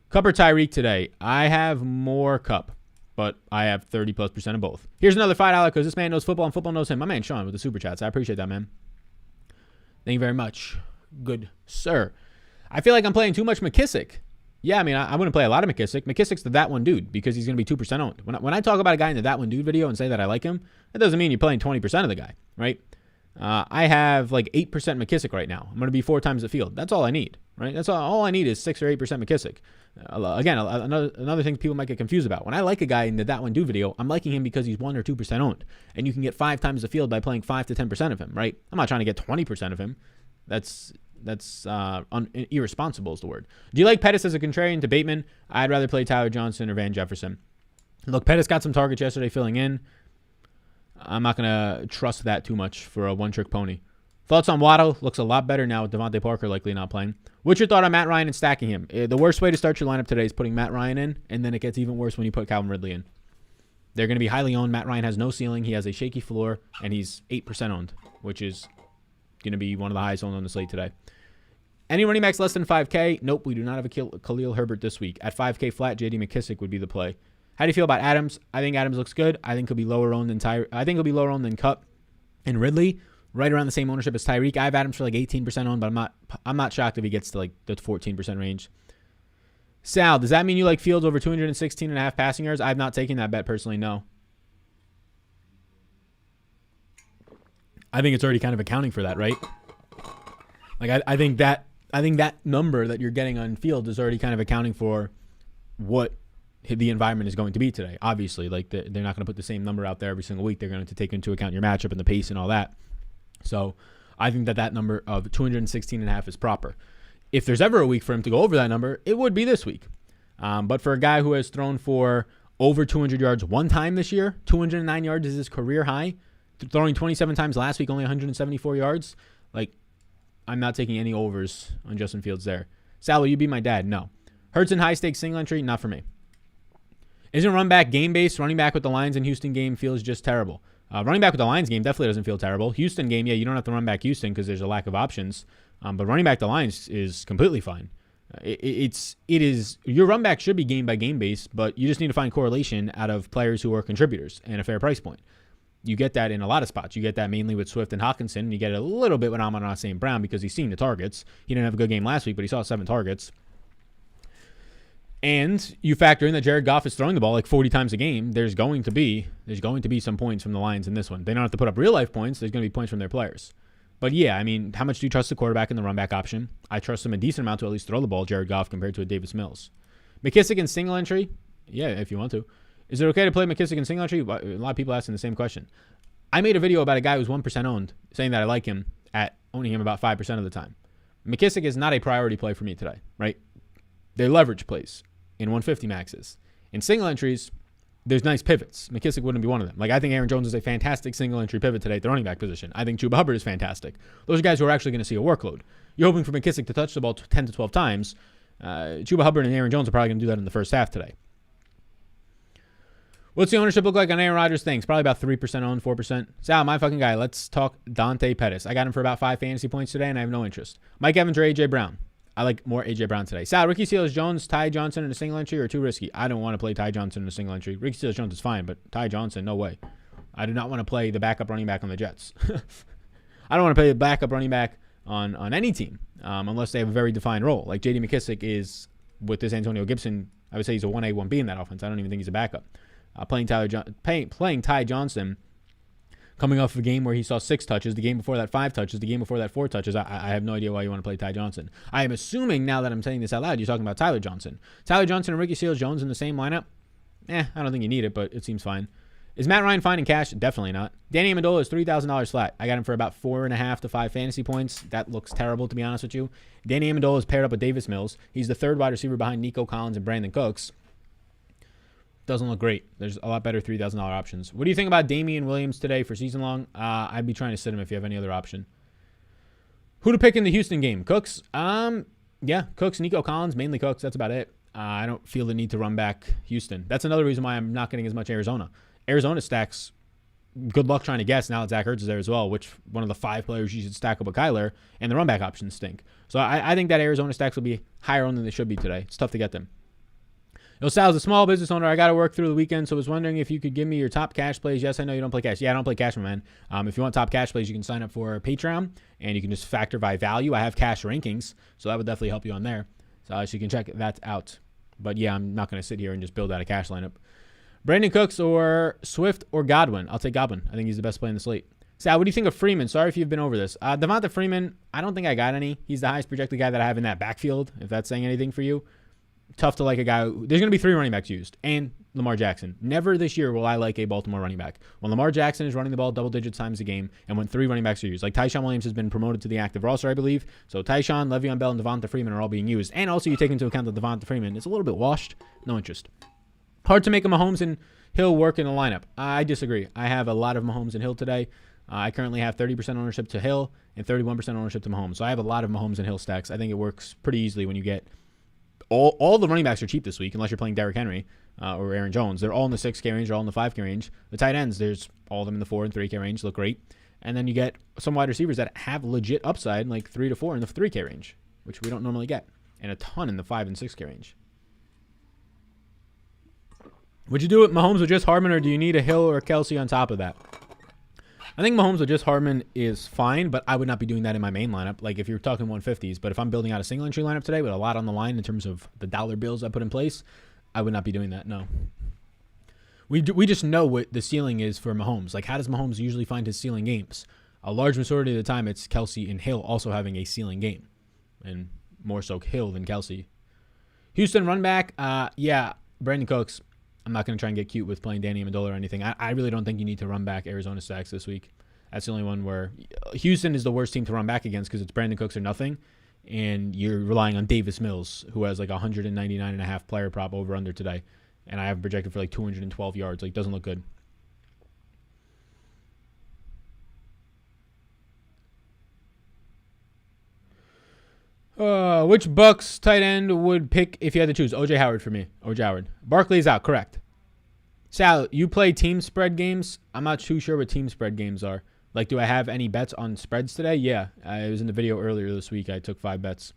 Cup or Tyreek today? I have more Cup, but I have 30+% of both. Here's another $5 because this man knows football and football knows him. My man Sean with the super chats. I appreciate that, man. Thank you very much. Good sir. I feel like I'm playing too much McKissick. Yeah, I mean, I wouldn't play a lot of McKissick. McKissick's the that one dude because he's going to be 2% owned. When I talk about a guy in the that one dude video and say that I like him, that doesn't mean you're playing 20% of the guy, right? I have like 8% McKissick right now. I'm going to be 4 times the field. That's all I need, right? That's all I need is 6 or 8% McKissick. Again, another thing people might get confused about. When I like a guy in the that one dude video, I'm liking him because he's 1 or 2% owned. And you can get 5 times the field by playing 5 to 10% of him, right? I'm not trying to get 20% of him. That's irresponsible is the word. Do you like Pettis as a contrarian to Bateman? I'd rather play Tyler Johnson or Van Jefferson. Look, Pettis got some targets yesterday filling in. I'm not going to trust that too much for a one-trick pony. Thoughts on Waddle? Looks a lot better now with Devontae Parker likely not playing. What's your thought on Matt Ryan and stacking him? The worst way to start your lineup today is putting Matt Ryan in, and then it gets even worse when you put Calvin Ridley in. They're going to be highly owned. Matt Ryan has no ceiling. He has a shaky floor, and he's 8% owned, which is going to be one of the highest owned on the slate today. Any running backs less than 5K? Nope, we do not have a Khalil Herbert this week. At 5K flat, J.D. McKissick would be the play. How do you feel about Adams? I think Adams looks good. I think he'll be lower owned than Kupp and Ridley, right around the same ownership as Tyreek. I have Adams for like 18% owned, but I'm not shocked if he gets to like the 14% range. Sal, does that mean you like Fields over 216.5 passing yards? I've not taken that bet personally, no. I think it's already kind of accounting for that, right? Like I think that number that you're getting on Fields is already kind of accounting for what the environment is going to be today. Obviously, like they're not going to put the same number out there every single week. They're going to take into account your matchup and the pace and all that. So I think that number of 216.5 is proper. If there's ever a week for him to go over that number, it would be this week. But for a guy who has thrown for over 200 yards one time this year, 209 yards is his career high, throwing 27 times last week, only 174 yards, like I'm not taking any overs on Justin Fields there. Sal, will you be my dad? No. Hurts in high-stakes single entry? Not for me. Isn't run back game-based? Running back with the Lions in Houston game feels just terrible. Running back with the Lions game definitely doesn't feel terrible. Houston game, yeah, you don't have to run back Houston because there's a lack of options. But running back the Lions is completely fine. It is your run back should be game by game based, but you just need to find correlation out of players who are contributors and a fair price point. You get that in a lot of spots. You get that mainly with Swift and Hawkinson. You get it a little bit with Amon-Ra St. Brown because he's seeing the targets. He didn't have a good game last week, but he saw 7 targets. And you factor in that Jared Goff is throwing the ball like 40 times a game. There's going to be some points from the Lions in this one. They don't have to put up real life points. There's going to be points from their players. But yeah, I mean, how much do you trust the quarterback in the run back option? I trust him a decent amount to at least throw the ball, Jared Goff, compared to a Davis Mills. McKissick in single entry? Yeah, if you want to. Is it okay to play McKissick in single entry? A lot of people asking the same question. I made a video about a guy who's 1% owned, saying that I like him at owning him about 5% of the time. McKissick is not a priority play for me today, right? They're leverage plays in 150 maxes. In single entries, there's nice pivots. McKissick wouldn't be one of them. Like, I think Aaron Jones is a fantastic single entry pivot today at the running back position. I think Chuba Hubbard is fantastic. Those are guys who are actually going to see a workload. You're hoping for McKissick to touch the ball 10 to 12 times. Chuba Hubbard and Aaron Jones are probably going to do that in the first half today. What's the ownership look like on Aaron Rodgers things? Probably about 3% owned, 4%. Sal, my fucking guy. Let's talk Dante Pettis. I got him for about 5 fantasy points today, and I have no interest. Mike Evans or A.J. Brown? I like more A.J. Brown today. Sal, Ricky Seals-Jones, Ty Johnson in a single entry or too risky? I don't want to play Ty Johnson in a single entry. Ricky Seals-Jones is fine, but Ty Johnson, no way. I do not want to play the backup running back on the Jets. I don't want to play the backup running back on any team unless they have a very defined role. Like J.D. McKissick is, with this Antonio Gibson, I would say he's a 1A, 1B in that offense. I don't even think he's a backup. Playing Ty Johnson, coming off of a game where he saw 6 touches, the game before that 5 touches, the game before that 4 touches. I have no idea why you want to play Ty Johnson. I am assuming now that I'm saying this out loud, you're talking about Tyler Johnson. Tyler Johnson and Ricky Seals-Jones in the same lineup? I don't think you need it, but it seems fine. Is Matt Ryan fine in cash? Definitely not. Danny Amendola is $3,000 flat. I got him for about 4.5 to 5 fantasy points. That looks terrible, to be honest with you. Danny Amendola is paired up with Davis Mills. He's the 3rd wide receiver behind Nico Collins and Brandon Cooks. Doesn't look great. There's a lot better $3,000 options. What do you think about Damian Williams today for season long? I'd be trying to sit him if you have any other option. Who to pick in the Houston game? Cooks? Yeah, Cooks, Nico Collins, mainly Cooks. That's about it. I don't feel the need to run back Houston. That's another reason why I'm not getting as much Arizona. Arizona stacks, good luck trying to guess now that Zach Ertz is there as well, which one of the 5 players you should stack up with Kyler, and the run back options stink. So I think that Arizona stacks will be higher owned than they should be today. It's tough to get them. Sal's a small business owner. I got to work through the weekend, so I was wondering if you could give me your top cash plays. Yes, I know you don't play cash. Yeah, I don't play cash, my man. If you want top cash plays, you can sign up for Patreon, and you can just factor by value. I have cash rankings, so that would definitely help you on there. So you can check that out. But, yeah, I'm not going to sit here and just build out a cash lineup. Brandon Cooks or Swift or Godwin? I'll take Godwin. I think he's the best play in the slate. Sal, what do you think of Freeman? Sorry if you've been over this. Devonta Freeman, I don't think I got any. He's the highest projected guy that I have in that backfield, if that's saying anything for you. Tough to like a guy. There's going to be 3 running backs used, and Lamar Jackson. Never this year will I like a Baltimore running back. When Lamar Jackson is running the ball double digits times a game, and when 3 running backs are used. Like Tyshawn Williams has been promoted to the active roster, I believe. So Tyshawn, Le'Veon Bell, and Devonta Freeman are all being used. And also you take into account that Devonta Freeman is a little bit washed. No interest. Hard to make a Mahomes and Hill work in a lineup. I disagree. I have a lot of Mahomes and Hill today. I currently have 30% ownership to Hill and 31% ownership to Mahomes. So I have a lot of Mahomes and Hill stacks. I think it works pretty easily when you get all the running backs are cheap this week, unless you're playing Derrick Henry or Aaron Jones. They're all in the 6K range. They're all in the 5K range. The tight ends, there's all of them in the 4 and 3K range. Look great. And then you get some wide receivers that have legit upside, like 3 to 4 in the 3K range, which we don't normally get, and a ton in the 5 and 6K range. Would you do it Mahomes with just Hartman, or do you need a Hill or a Kelsey on top of that? I think Mahomes with just Hartman is fine, but I would not be doing that in my main lineup. Like if you're talking 150s, but if I'm building out a single entry lineup today with a lot on the line in terms of the dollar bills I put in place, I would not be doing that. No. We just know what the ceiling is for Mahomes. Like how does Mahomes usually find his ceiling games? A large majority of the time it's Kelsey and Hill also having a ceiling game, and more so Hill than Kelsey. Houston run back, yeah, Brandon Cooks. I'm not going to try and get cute with playing Danny Amendola or anything. I really don't think you need to run back Arizona stacks this week. That's the only one where Houston is the worst team to run back against because it's Brandon Cooks or nothing, and you're relying on Davis Mills, who has like 199.5 player prop over under today, and I have projected for like 212 yards. Like, doesn't look good. Which Bucks tight end would pick if you had to choose? OJ Howard for me. OJ Howard. Barkley's out, correct. Sal, you play team spread games? I'm not too sure what team spread games are. Like, do I have any bets on spreads today? Yeah. It was in the video earlier this week. I took 5 bets.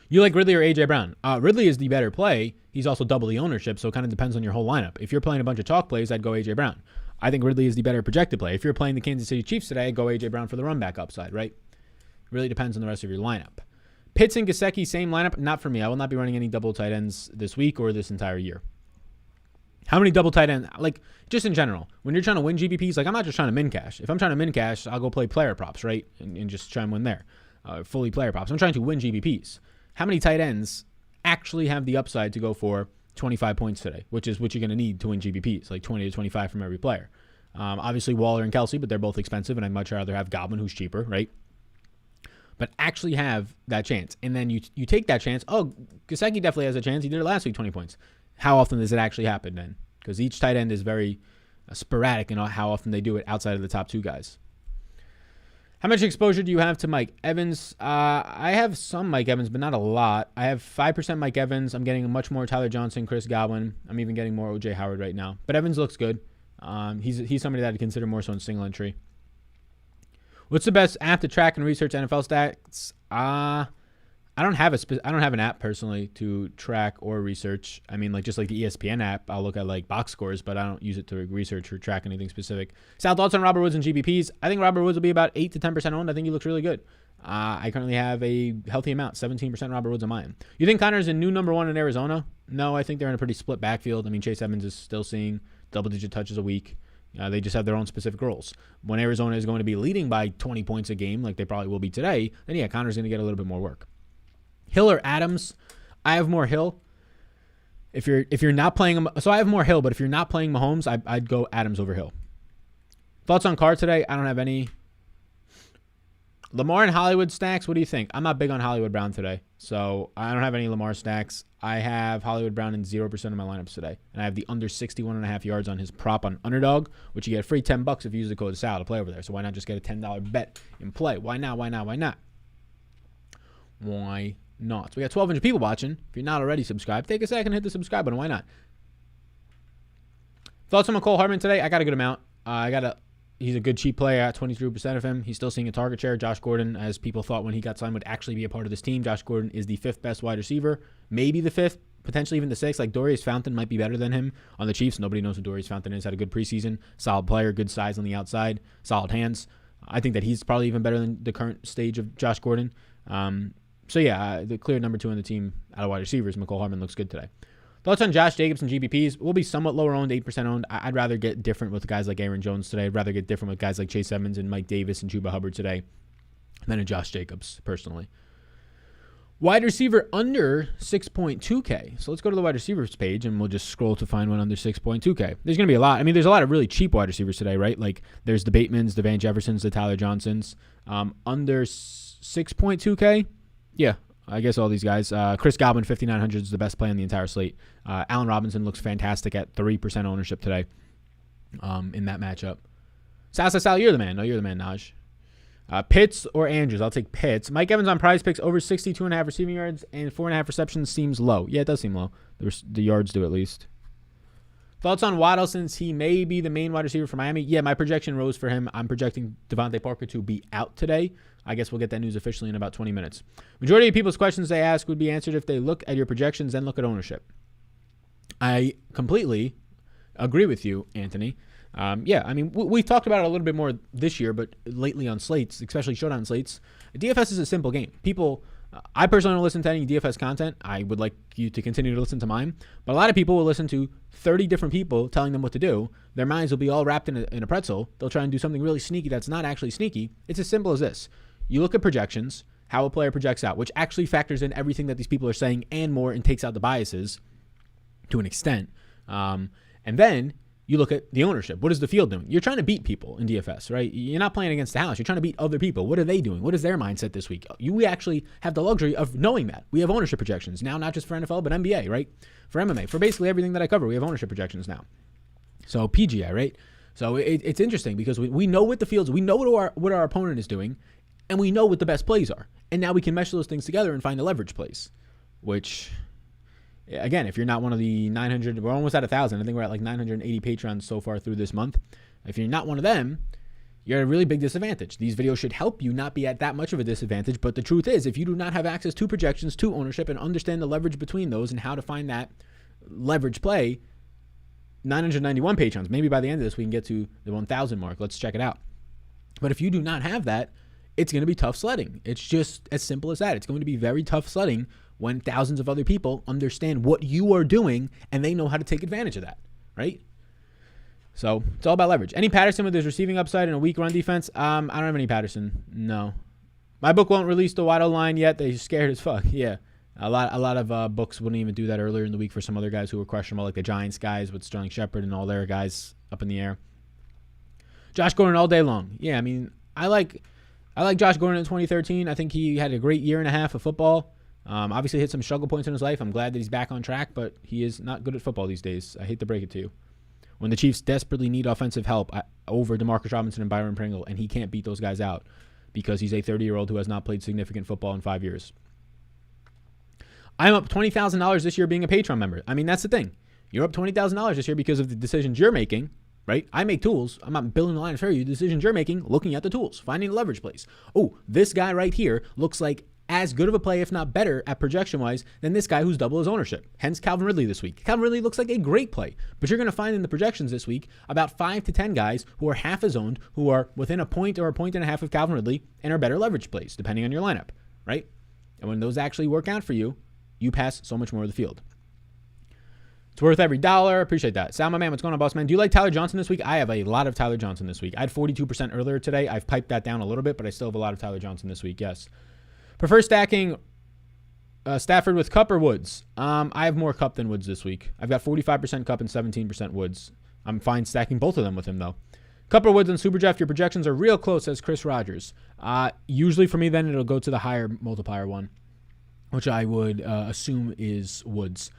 You like Ridley or A.J. Brown? Ridley is the better play. He's also double the ownership, so it kind of depends on your whole lineup. If you're playing a bunch of chalk plays, I'd go A.J. Brown. I think Ridley is the better projected play. If you're playing the Kansas City Chiefs today, I'd go A.J. Brown for the run back upside, right? Really depends on the rest of your lineup. Pitts and Gesicki, same lineup? Not for me. I will not be running any double tight ends this week or this entire year. How many double tight ends? Like, just in general, when you're trying to win GPPs, like, I'm not just trying to min cash. If I'm trying to min cash, I'll go play player props, right? And just try and win there. Fully player props. I'm trying to win GPPs. How many tight ends actually have the upside to go for 25 points today, which is what you're going to need to win GPPs, like 20 to 25 from every player. Obviously Waller and Kelsey, but they're both expensive, and I'd much rather have Godwin, who's cheaper, right? But actually have that chance. And then you take that chance. Oh, Gesicki definitely has a chance. He did it last week, 20 points. How often does it actually happen then? Because each tight end is very sporadic in how often they do it outside of the top 2 guys. How much exposure do you have to Mike Evans? I have some Mike Evans, but not a lot. I have 5% Mike Evans. I'm getting much more Tyler Johnson, Chris Godwin. I'm even getting more O.J. Howard right now. But Evans looks good. He's somebody that I'd consider more so in single entry. What's the best app to track and research NFL stats? I don't have an app personally to track or research. I mean, just like the ESPN app, I'll look at like box scores, but I don't use it to research or track anything specific. Sal, thoughts on Robert Woods and GPPs? I think Robert Woods will be about 8 to 10% owned. I think he looks really good. I currently have a healthy amount, 17% Robert Woods on mine. You think Connor's a new number 1 in Arizona? No, I think they're in a pretty split backfield. I mean, Chase Evans is still seeing double-digit touches a week. They just have their own specific roles. When Arizona is going to be leading by 20 points a game, like they probably will be today, then yeah, Connor's going to get a little bit more work. Hill or Adams? I have more Hill. If you're not playing him, so I have more Hill, but if you're not playing Mahomes, I'd go Adams over Hill. Thoughts on Carr today? I don't have any. Lamar and Hollywood stacks, what do you think? I'm not big on Hollywood Brown today, so I don't have any Lamar stacks. I have Hollywood Brown in 0% of my lineups today, and I have the under 61.5 yards on his prop on Underdog, which you get a free $10 if you use the code SAL to play over there. So why not just get a $10 bet and play? Why not? Why not? Why not? Why not? So we got 1,200 people watching. If you're not already subscribed, take a second and hit the subscribe button. Why not? Thoughts on McCole Hartman today? I got a good amount. He's a good cheap player at 23% of him. He's still seeing a target share. Josh Gordon, as people thought when he got signed, would actually be a part of this team. Josh Gordon is the 5th best wide receiver, maybe the 5th, potentially even the 6th. Like Dorius Fountain might be better than him on the Chiefs. Nobody knows who Dorius Fountain is. Had a good preseason. Solid player, good size on the outside, solid hands. I think that he's probably even better than the current stage of Josh Gordon. So yeah, the clear number 2 on the team out of wide receivers, McCole Hartman looks good today. Thoughts on Josh Jacobs and GPPs? We'll be somewhat lower owned, 8% owned. I'd rather get different with guys like Aaron Jones today. I'd rather get different with guys like Chase Evans and Mike Davis and Chuba Hubbard today than a Josh Jacobs, personally. Wide receiver under 6.2K. So let's go to the wide receivers page, and we'll just scroll to find one under 6.2K. There's going to be a lot. I mean, there's a lot of really cheap wide receivers today, right? Like there's the Batemans, the Van Jeffersons, the Tyler Johnsons. Under 6.2K, yeah. I guess all these guys. Chris Godwin, 5,900 is the best play on the entire slate. Allen Robinson looks fantastic at 3% ownership today in that matchup. Sal, you're the man. No, you're the man, Naj. Pitts or Andrews? I'll take Pitts. Mike Evans on Prize Picks over 62.5 receiving yards and 4.5 receptions seems low. Yeah, it does seem low. The yards do at least. Thoughts on Waddle since he may be the main wide receiver for Miami? Yeah, my projection rose for him. I'm projecting Devontae Parker to be out today. I guess we'll get that news officially in about 20 minutes. Majority of people's questions they ask would be answered if they look at your projections and look at ownership. I completely agree with you, Anthony. Yeah, I mean, we've talked about it a little bit more this year, but lately on slates, especially showdown slates, DFS is a simple game. I personally don't listen to any DFS content. I would like you to continue to listen to mine. But a lot of people will listen to 30 different people telling them what to do. Their minds will be all wrapped in a pretzel. They'll try and do something really sneaky that's not actually sneaky. It's as simple as this. You look at projections, how a player projects out, which actually factors in everything that these people are saying and more and takes out the biases to an extent. And then you look at the ownership. What is the field doing? You're trying to beat people in DFS, right? You're not playing against the house. You're trying to beat other people. What are they doing? What is their mindset this week? We actually have the luxury of knowing that. We have ownership projections now, not just for NFL, but NBA, right? For MMA, for basically everything that I cover, we have ownership projections now. So PGI, right? So it's interesting because we know what the fields, we know what our opponent is doing, and we know what the best plays are. And now we can mesh those things together and find the leverage plays, which, again, if you're not one of the 900, we're almost at 1,000. I think we're at like 980 patrons so far through this month. If you're not one of them, you're at a really big disadvantage. These videos should help you not be at that much of a disadvantage. But the truth is, if you do not have access to projections, to ownership, and understand the leverage between those and how to find that leverage play, 991 patrons. Maybe by the end of this, we can get to the 1,000 mark. Let's check it out. But if you do not have that, it's going to be tough sledding. It's just as simple as that. It's going to be very tough sledding when thousands of other people understand what you are doing and they know how to take advantage of that, right? So it's all about leverage. Any Patterson with his receiving upside in a weak run defense? I don't have any Patterson. No. My book won't release the Waddle line yet. They're scared as fuck. Yeah. A lot of books wouldn't even do that earlier in the week for some other guys who were questionable, like the Giants guys with Sterling Shepard and all their guys up in the air. Josh Gordon all day long. Yeah, I mean, I like Josh Gordon in 2013. I think he had a great year and a half of football. Obviously hit some struggle points in his life. I'm glad that he's back on track, but he is not good at football these days. I hate to break it to you. When the Chiefs desperately need offensive help over Demarcus Robinson and Byron Pringle, and he can't beat those guys out because he's a 30-year-old who has not played significant football in 5 years. I'm up $20,000 this year being a Patreon member. I mean, that's the thing. You're up $20,000 this year because of the decisions you're making, right? I make tools. I'm not building the line for you. The decisions you're making, looking at the tools, finding the leverage plays. Oh, this guy right here looks like as good of a play, if not better, at projection-wise than this guy who's double his ownership. Hence Calvin Ridley this week. Calvin Ridley looks like a great play, but you're going to find in the projections this week about 5 to 10 guys who are half as owned, who are within a point or a point and a half of Calvin Ridley and are better leverage plays, depending on your lineup, right? And when those actually work out for you, you pass so much more of the field. It's worth every dollar. Appreciate that. Sal, my man, what's going on, boss man? Do you like Tyler Johnson this week? I have a lot of Tyler Johnson this week. I had 42% earlier today. I've piped that down a little bit, but I still have a lot of Tyler Johnson this week, yes. Prefer stacking Stafford with Kupp or Woods? I have more Kupp than Woods this week. I've got 45% Kupp and 17% Woods. I'm fine stacking both of them with him, though. Kupp or Woods on SuperDraft, your projections are real close, says Chris Rogers. Usually for me, then, it'll go to the higher multiplier one, which I would assume is Woods.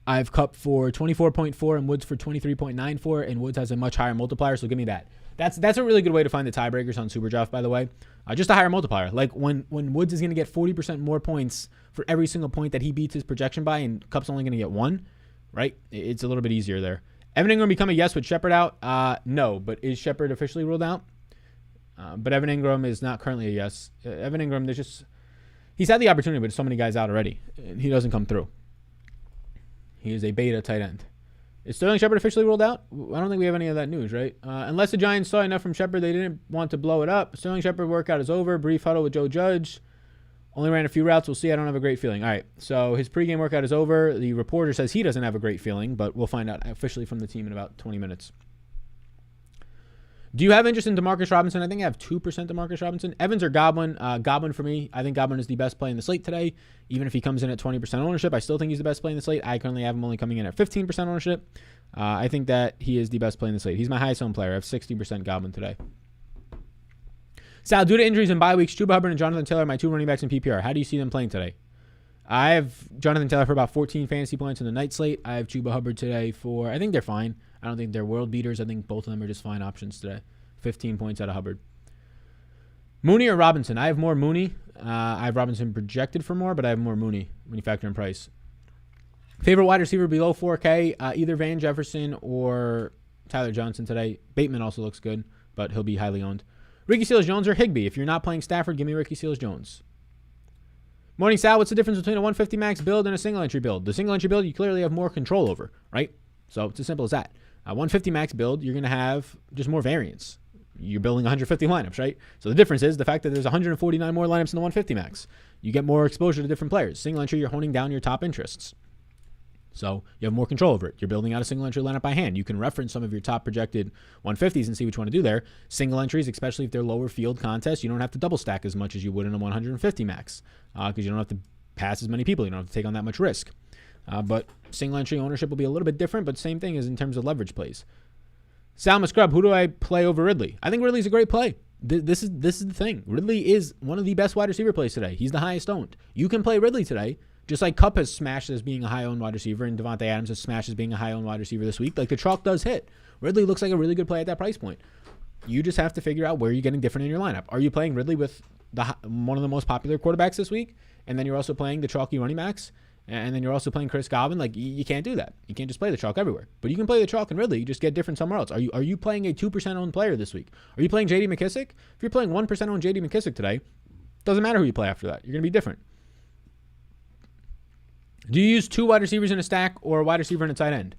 I've Kupp for 24.4 and Woods for 23.94, and Woods has a much higher multiplier, so give me that. That's a really good way to find the tiebreakers on SuperDraft, by the way. Just a higher multiplier. Like when Woods is going to get 40% more points for every single point that he beats his projection by, and Kupp's only going to get 1, right? It's a little bit easier there. Evan Ingram become a yes with Shepard out? No, but is Shepard officially ruled out? But Evan Ingram is not currently a yes. Evan Ingram, he's had the opportunity, but there's so many guys out already, and he doesn't come through. He is a beta tight end. Is Sterling Shepard officially ruled out? I don't think we have any of that news, right? Unless the Giants saw enough from Shepard, they didn't want to blow it up. Sterling Shepard workout is over. Brief huddle with Joe Judge. Only ran a few routes. We'll see. I don't have a great feeling. All right, so his pregame workout is over. The reporter says he doesn't have a great feeling, but we'll find out officially from the team in about 20 minutes. Do you have interest in Demarcus Robinson? I think I have 2% Demarcus Robinson. Evans or Godwin? Godwin for me. I think Godwin is the best play in the slate today. Even if he comes in at 20% ownership, I still think he's the best play in the slate. I currently have him only coming in at 15% ownership. I think that he is the best play in the slate. He's my highest owned player. I have 60% Godwin today. Sal, due to injuries and bye weeks, Chuba Hubbard and Jonathan Taylor are my 2 running backs in PPR. How do you see them playing today? I have Jonathan Taylor for about 14 fantasy points in the night slate. I have Chuba Hubbard today I think they're fine. I don't think they're world beaters. I think both of them are just fine options today. 15 points out of Hubbard. Mooney or Robinson? I have more Mooney. I have Robinson projected for more, but I have more Mooney when you factor in price. Favorite wide receiver below 4K? Either Van Jefferson or Tyler Johnson today. Bateman also looks good, but he'll be highly owned. Ricky Seals-Jones or Higbee? If you're not playing Stafford, give me Ricky Seals-Jones. Morning, Sal. What's the difference between a 150 max build and a single entry build? The single entry build you clearly have more control over, right? So it's as simple as that. A 150 max build, you're going to have just more variance. You're building 150 lineups, right? So the difference is the fact that there's 149 more lineups in the 150 max. You get more exposure to different players. Single entry, you're honing down your top interests. So you have more control over it. You're building out a single entry lineup by hand. You can reference some of your top projected 150s and see what you want to do there. Single entries, especially if they're lower field contests, you don't have to double stack as much as you would in a 150 max because you don't have to pass as many people. You don't have to take on that much risk. But single entry ownership will be a little bit different, but same thing as in terms of leverage plays. Salma Scrub, who do I play over Ridley? I think Ridley's a great play. This is the thing. Ridley is one of the best wide receiver plays today. He's the highest owned. You can play Ridley today, just like Kupp has smashed as being a high-owned wide receiver and Devontae Adams has smashed as being a high-owned wide receiver this week. Like the chalk does hit. Ridley looks like a really good play at that price point. You just have to figure out where you're getting different in your lineup. Are you playing Ridley with one of the most popular quarterbacks this week, and then you're also playing the chalky running backs, and then you're also playing Chris Godwin? Like you can't do that. You can't just play the chalk everywhere. But you can play the chalk and Ridley. You just get different somewhere else. Are you playing a 2% owned player this week? Are you playing J.D. McKissick? If you're playing 1% owned J.D. McKissick today, doesn't matter who you play after that. You're going to be different. Do you use 2 wide receivers in a stack or a wide receiver and a tight end?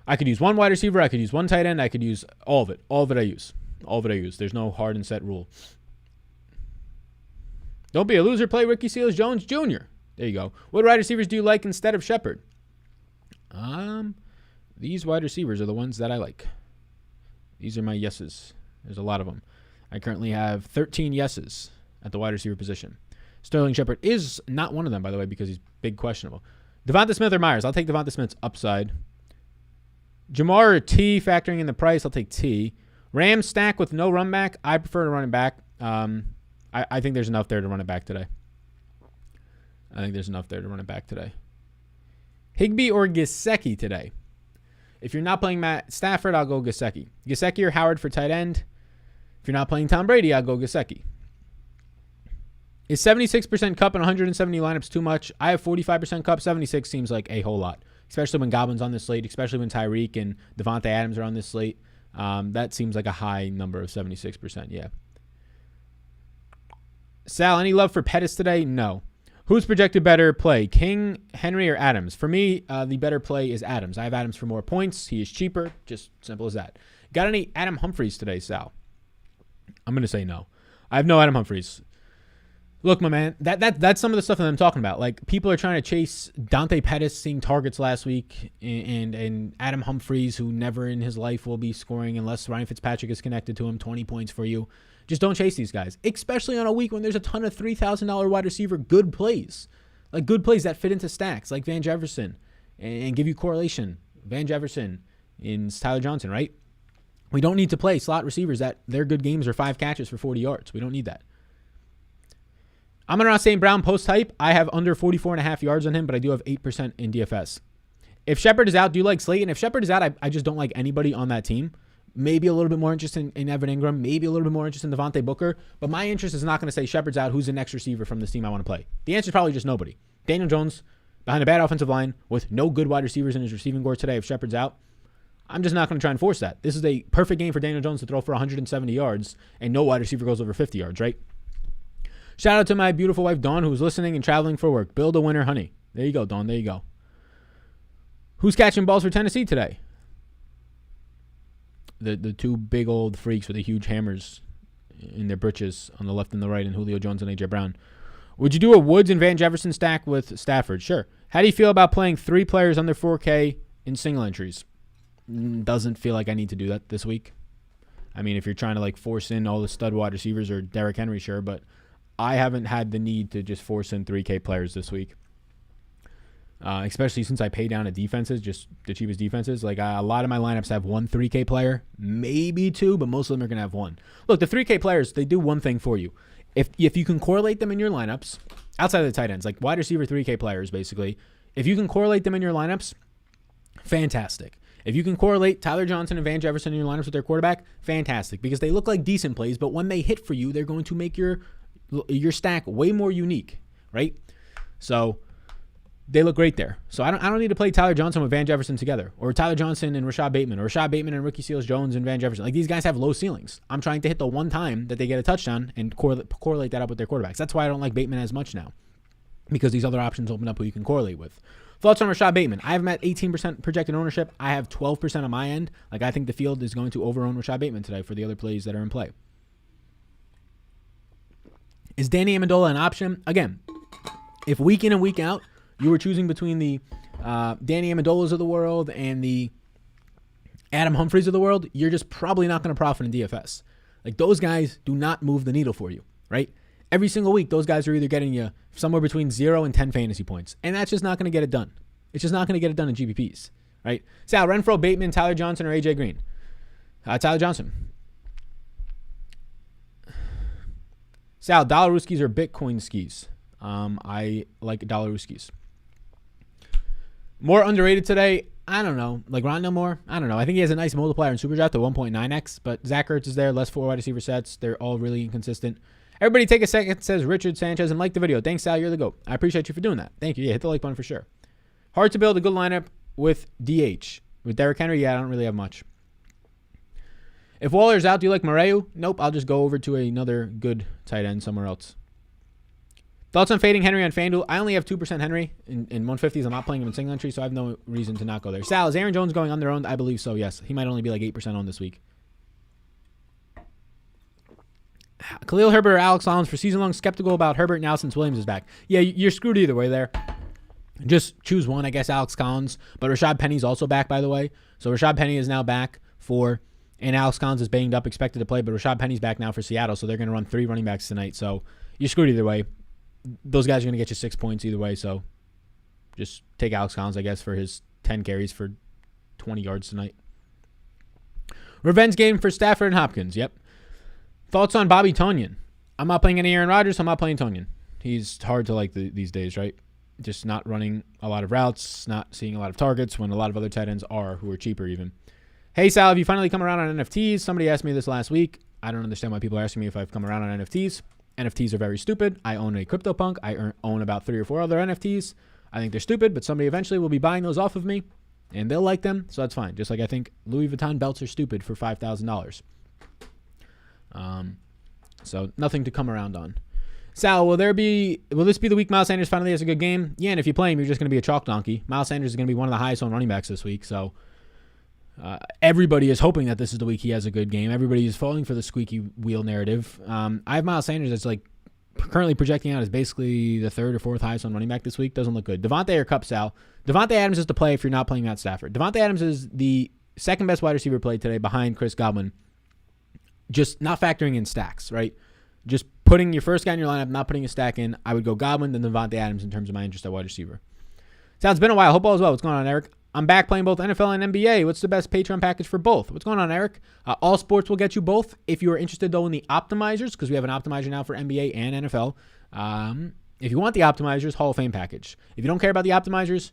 I could use 1 wide receiver. I could use 1 tight end. I could use all of it. All of it I use. There's no hard and set rule. Don't be a loser. Play Ricky Seals-Jones Jr. There you go. What wide receivers do you like instead of Shepard? These wide receivers are the ones that I like. These are my yeses. There's a lot of them. I currently have 13 yeses at the wide receiver position. Sterling Shepard is not one of them, by the way, because he's big questionable. Devonta Smith or Myers? I'll take Devonta Smith's upside. Jamar or T factoring in the price? I'll take T. Rams stack with no run back. I prefer to run it back. I think there's enough there to run it back today. Higbee or Gesicki today? If you're not playing Matt Stafford, I'll go Gesicki. Gesicki or Howard for tight end. If you're not playing Tom Brady, I'll go Gesicki. Is 76% Cup and 170 lineups too much? I have 45% Cup. 76 seems like a whole lot, especially when Godwin's on this slate, especially when Tyreek and Devontae Adams are on this slate. That seems like a high number of 76%, yeah. Sal, any love for Pettis today? No. Who's projected better play, King, Henry, or Adams? For me, the better play is Adams. I have Adams for more points. He is cheaper. Just simple as that. Got any Adam Humphries today, Sal? I'm going to say no. I have no Adam Humphries. Look, my man, that's some of the stuff that I'm talking about. Like, people are trying to chase Dante Pettis seeing targets last week and Adam Humphries, who never in his life will be scoring unless Ryan Fitzpatrick is connected to him, 20 points for you. Just don't chase these guys, especially on a week when there's a ton of $3,000 wide receiver good plays. Like, good plays that fit into stacks, like Van Jefferson, and give you correlation. Van Jefferson in Tyler Johnson, right? We don't need to play slot receivers that their good games are 5 catches for 40 yards. We don't need that. I'm going to St. Brown post hype. I have under 44.5 yards on him, but I do have 8% in DFS. If Shepard is out, do you like Slayton? If Shepard is out, I just don't like anybody on that team. Maybe a little bit more interest in Evan Ingram. Maybe a little bit more interest in Devontae Booker. But my interest is not going to say Shepard's out. Who's the next receiver from this team I want to play? The answer is probably just nobody. Daniel Jones behind a bad offensive line with no good wide receivers in his receiving corps today. If Shepard's out, I'm just not going to try and force that. This is a perfect game for Daniel Jones to throw for 170 yards, and no wide receiver goes over 50 yards, right? Shout out to my beautiful wife, Dawn, who's listening and traveling for work. Build a winner, honey. There you go, Dawn. There you go. Who's catching balls for Tennessee today? The two big old freaks with the huge hammers in their britches on the left and the right, and Julio Jones and A.J. Brown. Would you do a Woods and Van Jefferson stack with Stafford? Sure. How do you feel about playing 3 players under 4K in single entries? Doesn't feel like I need to do that this week. I mean, if you're trying to like force in all the stud wide receivers or Derrick Henry, sure, but I haven't had the need to just force in 3K players this week. Especially since I pay down at defenses, just the cheapest defenses. Like, a lot of my lineups have 1 3K player, maybe 2, but most of them are going to have 1. Look, the 3K players, they do one thing for you. If you can correlate them in your lineups, outside of the tight ends, like wide receiver 3K players, basically, if you can correlate them in your lineups, fantastic. If you can correlate Tyler Johnson and Van Jefferson in your lineups with their quarterback, fantastic. Because they look like decent plays, but when they hit for you, they're going to make your stack way more unique, right? So they look great there. So I don't need to play Tyler Johnson with Van Jefferson together, or Tyler Johnson and Rashad Bateman, or Rashad Bateman and Ricky Seals-Jones and Van Jefferson. Like, these guys have low ceilings. I'm trying to hit the one time that they get a touchdown and correlate that up with their quarterbacks. That's why I don't like Bateman as much now, because these other options open up who you can correlate with. Thoughts on Rashad Bateman? I have him at 18% projected ownership. I have 12% on my end. Like, I think the field is going to over-own Rashad Bateman today for the other plays that are in play. Is Danny Amendola an option? Again, if week in and week out, you were choosing between the Danny Amendolas of the world and the Adam Humphries of the world, you're just probably not going to profit in DFS. Like, those guys do not move the needle for you, right? Every single week, those guys are either getting you somewhere between 0 and 10 fantasy points, and that's just not going to get it done. It's just not going to get it done in GPPs, right? Sal, Renfro, Bateman, Tyler Johnson, or A.J. Green? Tyler Johnson. Sal, Dollarooskies or Bitcoin skis? I like Dollarooskies. More underrated today, I don't know. Like Rondale Moore, I don't know. I think he has a nice multiplier in SuperDraft at 1.9x, but Zach Ertz is there, less 4 wide receiver sets. They're all really inconsistent. Everybody take a second, says Richard Sanchez, and like the video. Thanks, Sal. You're the GOAT. I appreciate you for doing that. Thank you. Yeah, hit the like button for sure. Hard to build a good lineup with DH. With Derrick Henry, yeah, I don't really have much. If Waller's out, do you like Moreu? Nope, I'll just go over to another good tight end somewhere else. Thoughts on fading Henry on FanDuel? I only have 2% Henry in 150s. I'm not playing him in single entry, so I have no reason to not go there. Sal, is Aaron Jones going under-owned? I believe so, yes. He might only be like 8% on this week. Khalil Herbert or Alex Collins for season long. Skeptical about Herbert now since Williams is back. Yeah, you're screwed either way there. Just choose one, I guess, Alex Collins. But Rashad Penny's also back, by the way. So Rashad Penny is now back and Alex Collins is banged up, expected to play, but Rashad Penny's back now for Seattle, so they're going to run 3 running backs tonight. So you're screwed either way. Those guys are going to get you 6 points either way, so just take Alex Collins, I guess, for his 10 carries for 20 yards tonight. Revenge game for Stafford and Hopkins. Yep. Thoughts on Bobby Tonyan? I'm not playing any Aaron Rodgers. I'm not playing Tonyan. He's hard to like these days, right? Just not running a lot of routes, not seeing a lot of targets when a lot of other tight ends are, who are cheaper even. Hey, Sal, have you finally come around on NFTs? Somebody asked me this last week. I don't understand why people are asking me if I've come around on NFTs. NFTs are very stupid. I own a CryptoPunk. I own about 3 or 4 other NFTs. I think they're stupid, but somebody eventually will be buying those off of me, and they'll like them, so that's fine. Just like I think Louis Vuitton belts are stupid for $5,000. So nothing to come around on. Sal, will this be the week Miles Sanders finally has a good game? Yeah, and if you play him, you're just going to be a chalk donkey. Miles Sanders is going to be one of the highest owned running backs this week, so everybody is hoping that this is the week he has a good game. Everybody is falling for the squeaky wheel narrative. I have Miles Sanders that's like currently projecting out as basically the 3rd or 4th highest on running back this week. Doesn't look good. Devontae or Cup, Sal? Devontae Adams is to play if you're not playing Matt Stafford. Devontae Adams is the second best wide receiver played today behind Chris Godwin. Just not factoring in stacks, right? Just putting your first guy in your lineup, not putting a stack in. I would go Godwin, then Devontae Adams in terms of my interest at wide receiver. Sal, it's been a while. Hope all is well. What's going on, Eric? I'm back playing both NFL and NBA. What's the best Patreon package for both? What's going on, Eric? All sports will get you both. If you are interested, though, in the optimizers, because we have an optimizer now for NBA and NFL. If you want the optimizers, Hall of Fame package. If you don't care about the optimizers,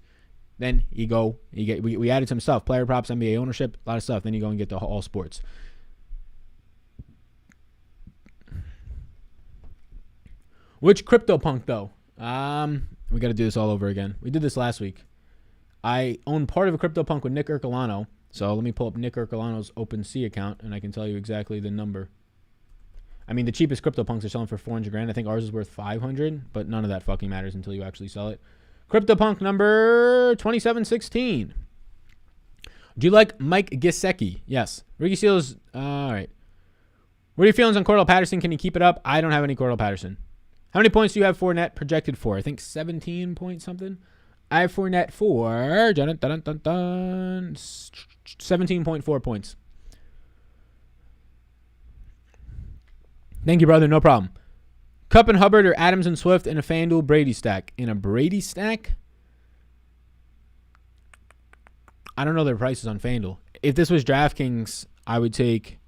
then we added some stuff. Player props, NBA ownership, a lot of stuff. Then you go and get the all sports. Which CryptoPunk, though? We got to do this all over again. We did this last week. I own part of a CryptoPunk with Nick Ercolano. So let me pull up Nick Ercolano's OpenSea account, and I can tell you exactly the number. I mean, the cheapest CryptoPunks are selling for $400,000. I think ours is worth $500,000, but none of that fucking matters until you actually sell it. CryptoPunk number 2716. Do you like Mike Gesicki? Yes. Ricky Seals. All right. What are your feelings on Cordell Patterson? Can you keep it up? I don't have any Cordell Patterson. How many points do you have Fournette projected for? I think 17 point something. I have Fournette for 17.4 points. Thank you, brother. No problem. Cup and Hubbard or Adams and Swift in a FanDuel Brady stack. In a Brady stack? I don't know their prices on FanDuel. If this was DraftKings, I would take...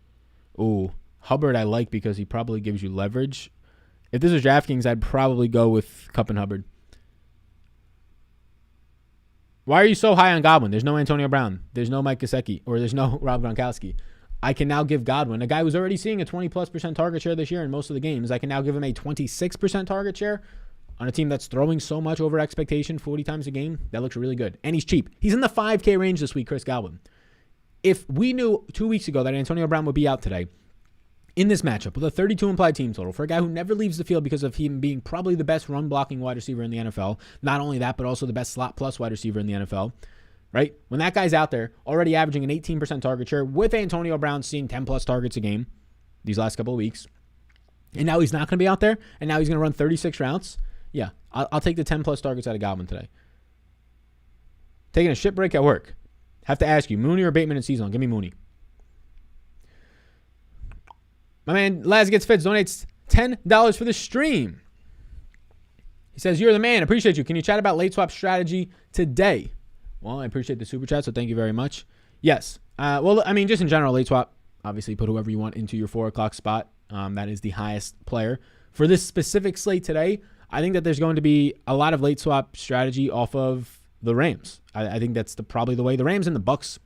Hubbard I like because he probably gives you leverage. If this was DraftKings, I'd probably go with Cup and Hubbard. Why are you so high on Godwin? There's no Antonio Brown. There's no Mike Gesicki. Or there's no Rob Gronkowski. I can now give Godwin, a guy who's already seeing a 20+% target share this year in most of the games, I can now give him a 26% target share on a team that's throwing so much over expectation 40 times a game. That looks really good. And he's cheap. He's in the 5K range this week, Chris Godwin. If we knew 2 weeks ago that Antonio Brown would be out today in this matchup with a 32 implied team total for a guy who never leaves the field because of him being probably the best run-blocking wide receiver in the NFL, not only that, but also the best slot-plus wide receiver in the NFL, right? When that guy's out there already averaging an 18% target share with Antonio Brown seeing 10-plus targets a game these last couple of weeks, and now he's not going to be out there, and now he's going to run 36 routes, yeah, I'll take the 10-plus targets out of Godwin today. Taking a shit break at work. Have to ask you, Mooney or Bateman in season? Give me Mooney. My man, Laz Gets Fits, donates $10 for the stream. He says, you're the man. Appreciate you. Can you chat about late swap strategy today? Well, I appreciate the super chat, so thank you very much. Yes. Well, I mean, just in general, late swap, obviously put whoever you want into your 4 o'clock spot. That is the highest player. For this specific slate today, I think that there's going to be a lot of late swap strategy off of the Rams. I think that's probably the way. The Rams and the Bucks.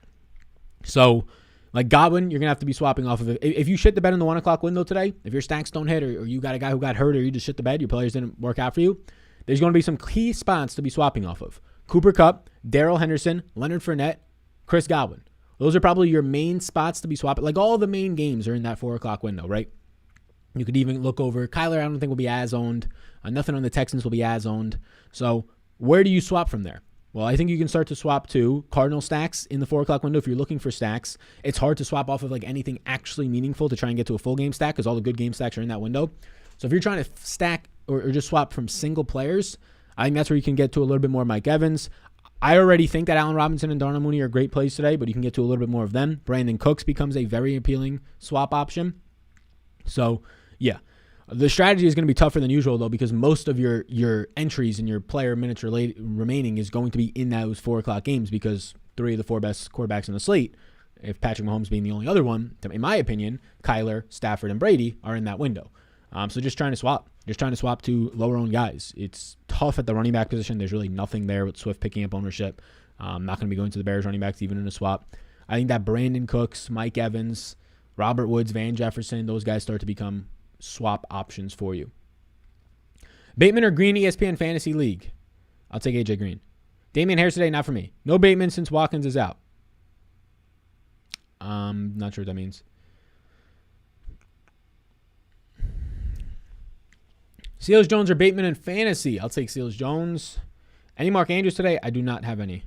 So, like Godwin, you're going to have to be swapping off of it. If you shit the bed in the 1 o'clock window today, if your stacks don't hit or you got a guy who got hurt or you just shit the bed, your players didn't work out for you, there's going to be some key spots to be swapping off of. Cooper Kupp, Darrell Henderson, Leonard Fournette, Chris Godwin. Those are probably your main spots to be swapping. Like all the main games are in that 4 o'clock window, right? You could even look over. Kyler, I don't think will be as owned. Nothing on the Texans will be as owned. So where do you swap from there? Well, I think you can start to swap to Cardinal stacks in the 4 o'clock window if you're looking for stacks. It's hard to swap off of like anything actually meaningful to try and get to a full game stack because all the good game stacks are in that window. So if you're trying to stack or just swap from single players, I think that's where you can get to a little bit more Mike Evans. I already think that Allen Robinson and Darnell Mooney are great plays today, but you can get to a little bit more of them. Brandon Cooks becomes a very appealing swap option. So, yeah. The strategy is going to be tougher than usual, though, because most of your entries and your player minutes remaining is going to be in those 4 o'clock games because 3 of the 4 best quarterbacks on the slate if Patrick Mahomes being the only other one, in my opinion, Kyler, Stafford, and Brady are in that window. So just trying to swap. Just trying to swap to lower-owned guys. It's tough at the running back position. There's really nothing there with Swift picking up ownership. I'm not going to be going to the Bears running backs even in a swap. I think that Brandon Cooks, Mike Evans, Robert Woods, Van Jefferson, those guys start to become swap options for you. Bateman or Green, ESPN Fantasy League? I'll take AJ Green. Damian Harris today, not for me. No Bateman since Watkins is out. Not sure what that means. Seals Jones or Bateman in fantasy? I'll take Seals Jones. Any Mark Andrews today? I do not have any.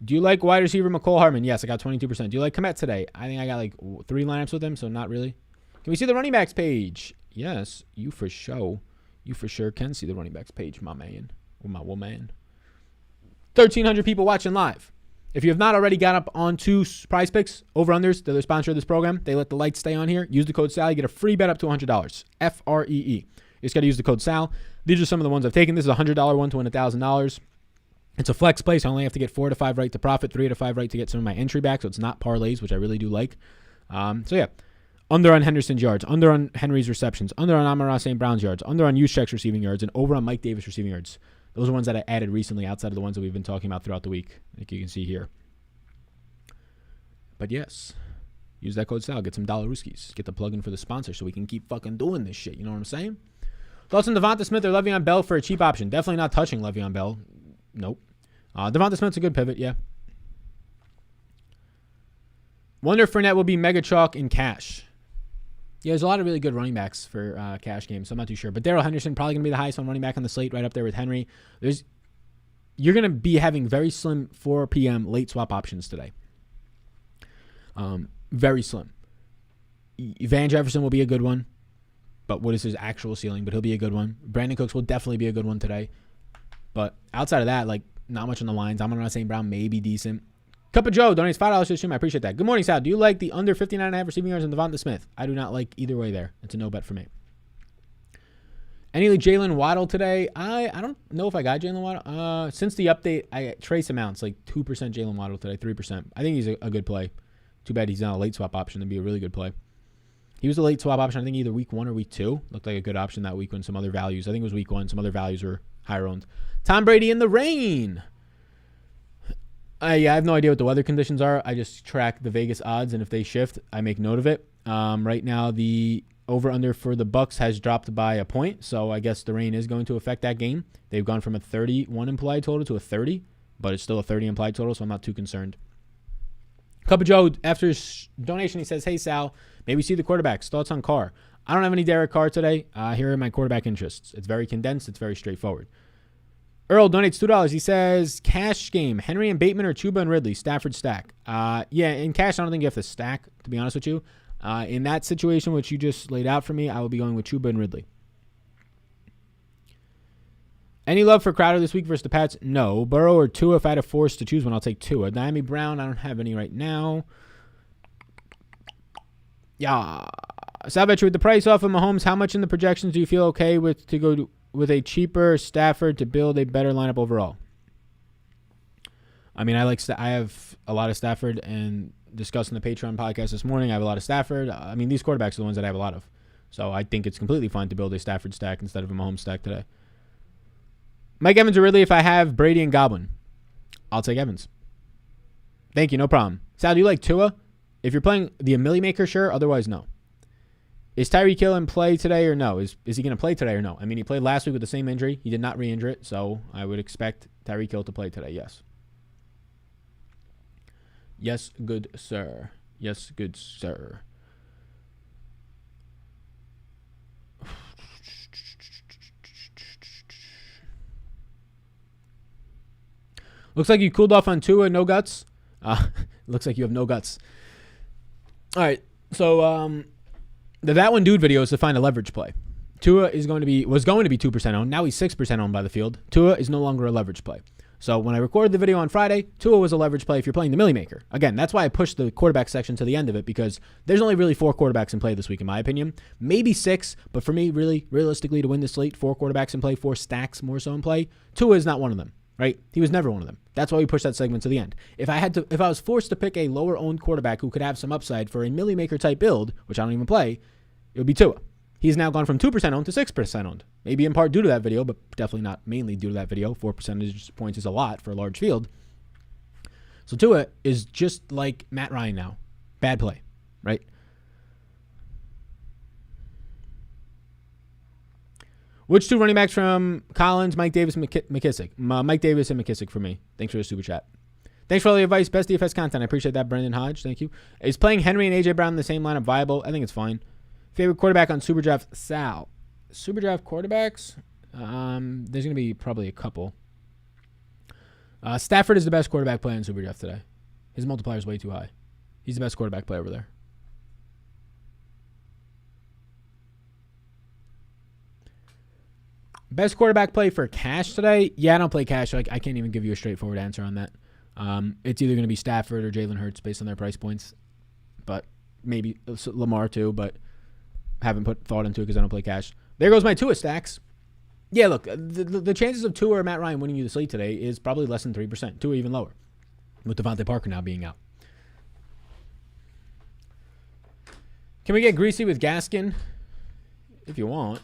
Do you like wide receiver McCole Hartman? Yes, I got 22%. Do you like Komet today? I think I got like 3 lineups with him, so not really. Can we see the running backs page? Yes, you for sure. You for sure can see the running backs page, my man. Or my woman. 1,300 people watching live. If you have not already got up onto Prize Picks, over-unders, they're the sponsor of this program. They let the lights stay on here. Use the code SAL. You get a free bet up to $100. FREE. You just got to use the code SAL. These are some of the ones I've taken. This is a $100 one to win $1,000. It's a flex play, so I only have to get 4 to 5 right to profit, 3 to 5 right to get some of my entry back, so it's not parlays, which I really do like. So, yeah. Under on Henderson's yards, under on Henry's receptions, under on Amon-Ra St. Brown's yards, under on Juszczyk's receiving yards, and over on Mike Davis receiving yards. Those are ones that I added recently outside of the ones that we've been talking about throughout the week, like you can see here. But, yes. Use that code SAL. Get some $Rooskies. Get the plug-in for the sponsor so we can keep fucking doing this shit. You know what I'm saying? Thoughts on Devonta Smith or Le'Veon Bell for a cheap option? Definitely not touching Le'Veon Bell. Nope. Devonta Smith's a good pivot, yeah. Wonder if Fournette will be mega chalk in cash. Yeah, there's a lot of really good running backs for cash games, so I'm not too sure. But Darrell Henderson probably going to be the highest on running back on the slate, right up there with Henry. You're going to be having very slim 4 p.m. late swap options today. Very slim. Van Jefferson will be a good one. But what is his actual ceiling? But he'll be a good one. Brandon Cooks will definitely be a good one today. But outside of that, like, not much on the lines. Amon-Ra St. Brown may be decent. Cup of Joe donates $5 to the stream. I appreciate that. Good morning, Sal. Do you like the under 59.5 receiving yards in Devonta Smith? I do not like either way there. It's a no bet for me. Any Jalen Waddle today? I don't know if I got Jalen Waddle. Since the update, I trace amounts like 2% Jalen Waddle today, 3%. I think he's a good play. Too bad he's not a late swap option. That'd be a really good play. He was a late swap option, I think either week 1 or week 2. Looked like a good option that week when some other values. I think it was week 1. Some other values were higher owned. Tom Brady in the rain. Yeah, I have no idea what the weather conditions are. I just track the Vegas odds, and if they shift, I make note of it. Right now, the over-under for the Bucs has dropped by a point, so I guess the rain is going to affect that game. They've gone from a 31 implied total to a 30, but it's still a 30 implied total, so I'm not too concerned. Cup of Joe, after his donation, he says, hey, Sal, maybe see the quarterbacks. Thoughts on Carr? I don't have any Derek Carr today. Here are my quarterback interests. It's very condensed. It's very straightforward. Earl donates $2. He says, cash game, Henry and Bateman or Chuba and Ridley, Stafford stack. Yeah, in cash, I don't think you have to stack, to be honest with you. In that situation, which you just laid out for me, I will be going with Chuba and Ridley. Any love for Crowder this week versus the Pats? No. Burrow or Tua, if I had a force to choose one, I'll take Tua. Diami Brown, I don't have any right now. Yeah. Salvatore, with the price off of Mahomes, how much in the projections do you feel okay with to go with a cheaper Stafford to build a better lineup overall? I mean, I have a lot of Stafford, and discussing the Patreon podcast this morning, I have a lot of Stafford. I mean, these quarterbacks are the ones that I have a lot of. So I think it's completely fine to build a Stafford stack instead of a Mahomes stack today. Mike Evans or Ridley, if I have Brady and Godwin, I'll take Evans. Thank you, no problem. Sal, do you like Tua? If you're playing the Millie Maker, sure. Otherwise, no. Is Tyreek Hill in play today or no? Is he going to play today or no? I mean, he played last week with the same injury. He did not re-injure it, so I would expect Tyreek Hill to play today, yes. Yes, good sir. Yes, good sir. Looks like you cooled off on Tua, no guts. Looks like you have no guts. All right, so the That One Dude video is to find a leverage play. Tua was going to be 2% owned. Now he's 6% owned by the field. Tua is no longer a leverage play. So when I recorded the video on Friday, Tua was a leverage play if you're playing the Millie Maker. Again, that's why I pushed the quarterback section to the end of it, because there's only really 4 quarterbacks in play this week, in my opinion. Maybe 6, but for me, really, realistically, to win this slate, 4 quarterbacks in play, 4 stacks more so in play. Tua is not one of them. right? He was never one of them. That's why we pushed that segment to the end. If I was forced to pick a lower owned quarterback who could have some upside for a Millie Maker type build, which I don't even play, it would be Tua. He's now gone from 2% owned to 6% owned. Maybe in part due to that video, but definitely not mainly due to that video. 4 percentage points is a lot for a large field. So Tua is just like Matt Ryan now. Bad play, right? Which 2 running backs from Collins, Mike Davis, McKissick? Mike Davis and McKissick for me. Thanks for the super chat. Thanks for all the advice. Best DFS content. I appreciate that, Brendan Hodge. Thank you. Is playing Henry and A.J. Brown in the same lineup viable? I think it's fine. Favorite quarterback on SuperDraft? Sal. SuperDraft quarterbacks? There's going to be probably a couple. Stafford is the best quarterback player in SuperDraft today. His multiplier is way too high. He's the best quarterback player over there. Best quarterback play for cash today? Yeah, I don't play cash. I can't even give you a straightforward answer on that. It's either going to be Stafford or Jalen Hurts based on their price points. But maybe Lamar too, but haven't put thought into it because I don't play cash. There goes my Tua stacks. Yeah, look, the chances of Tua or Matt Ryan winning you the slate today is probably less than 3%. Tua even lower, with Devontae Parker now being out. Can we get greasy with Gaskin? If you want.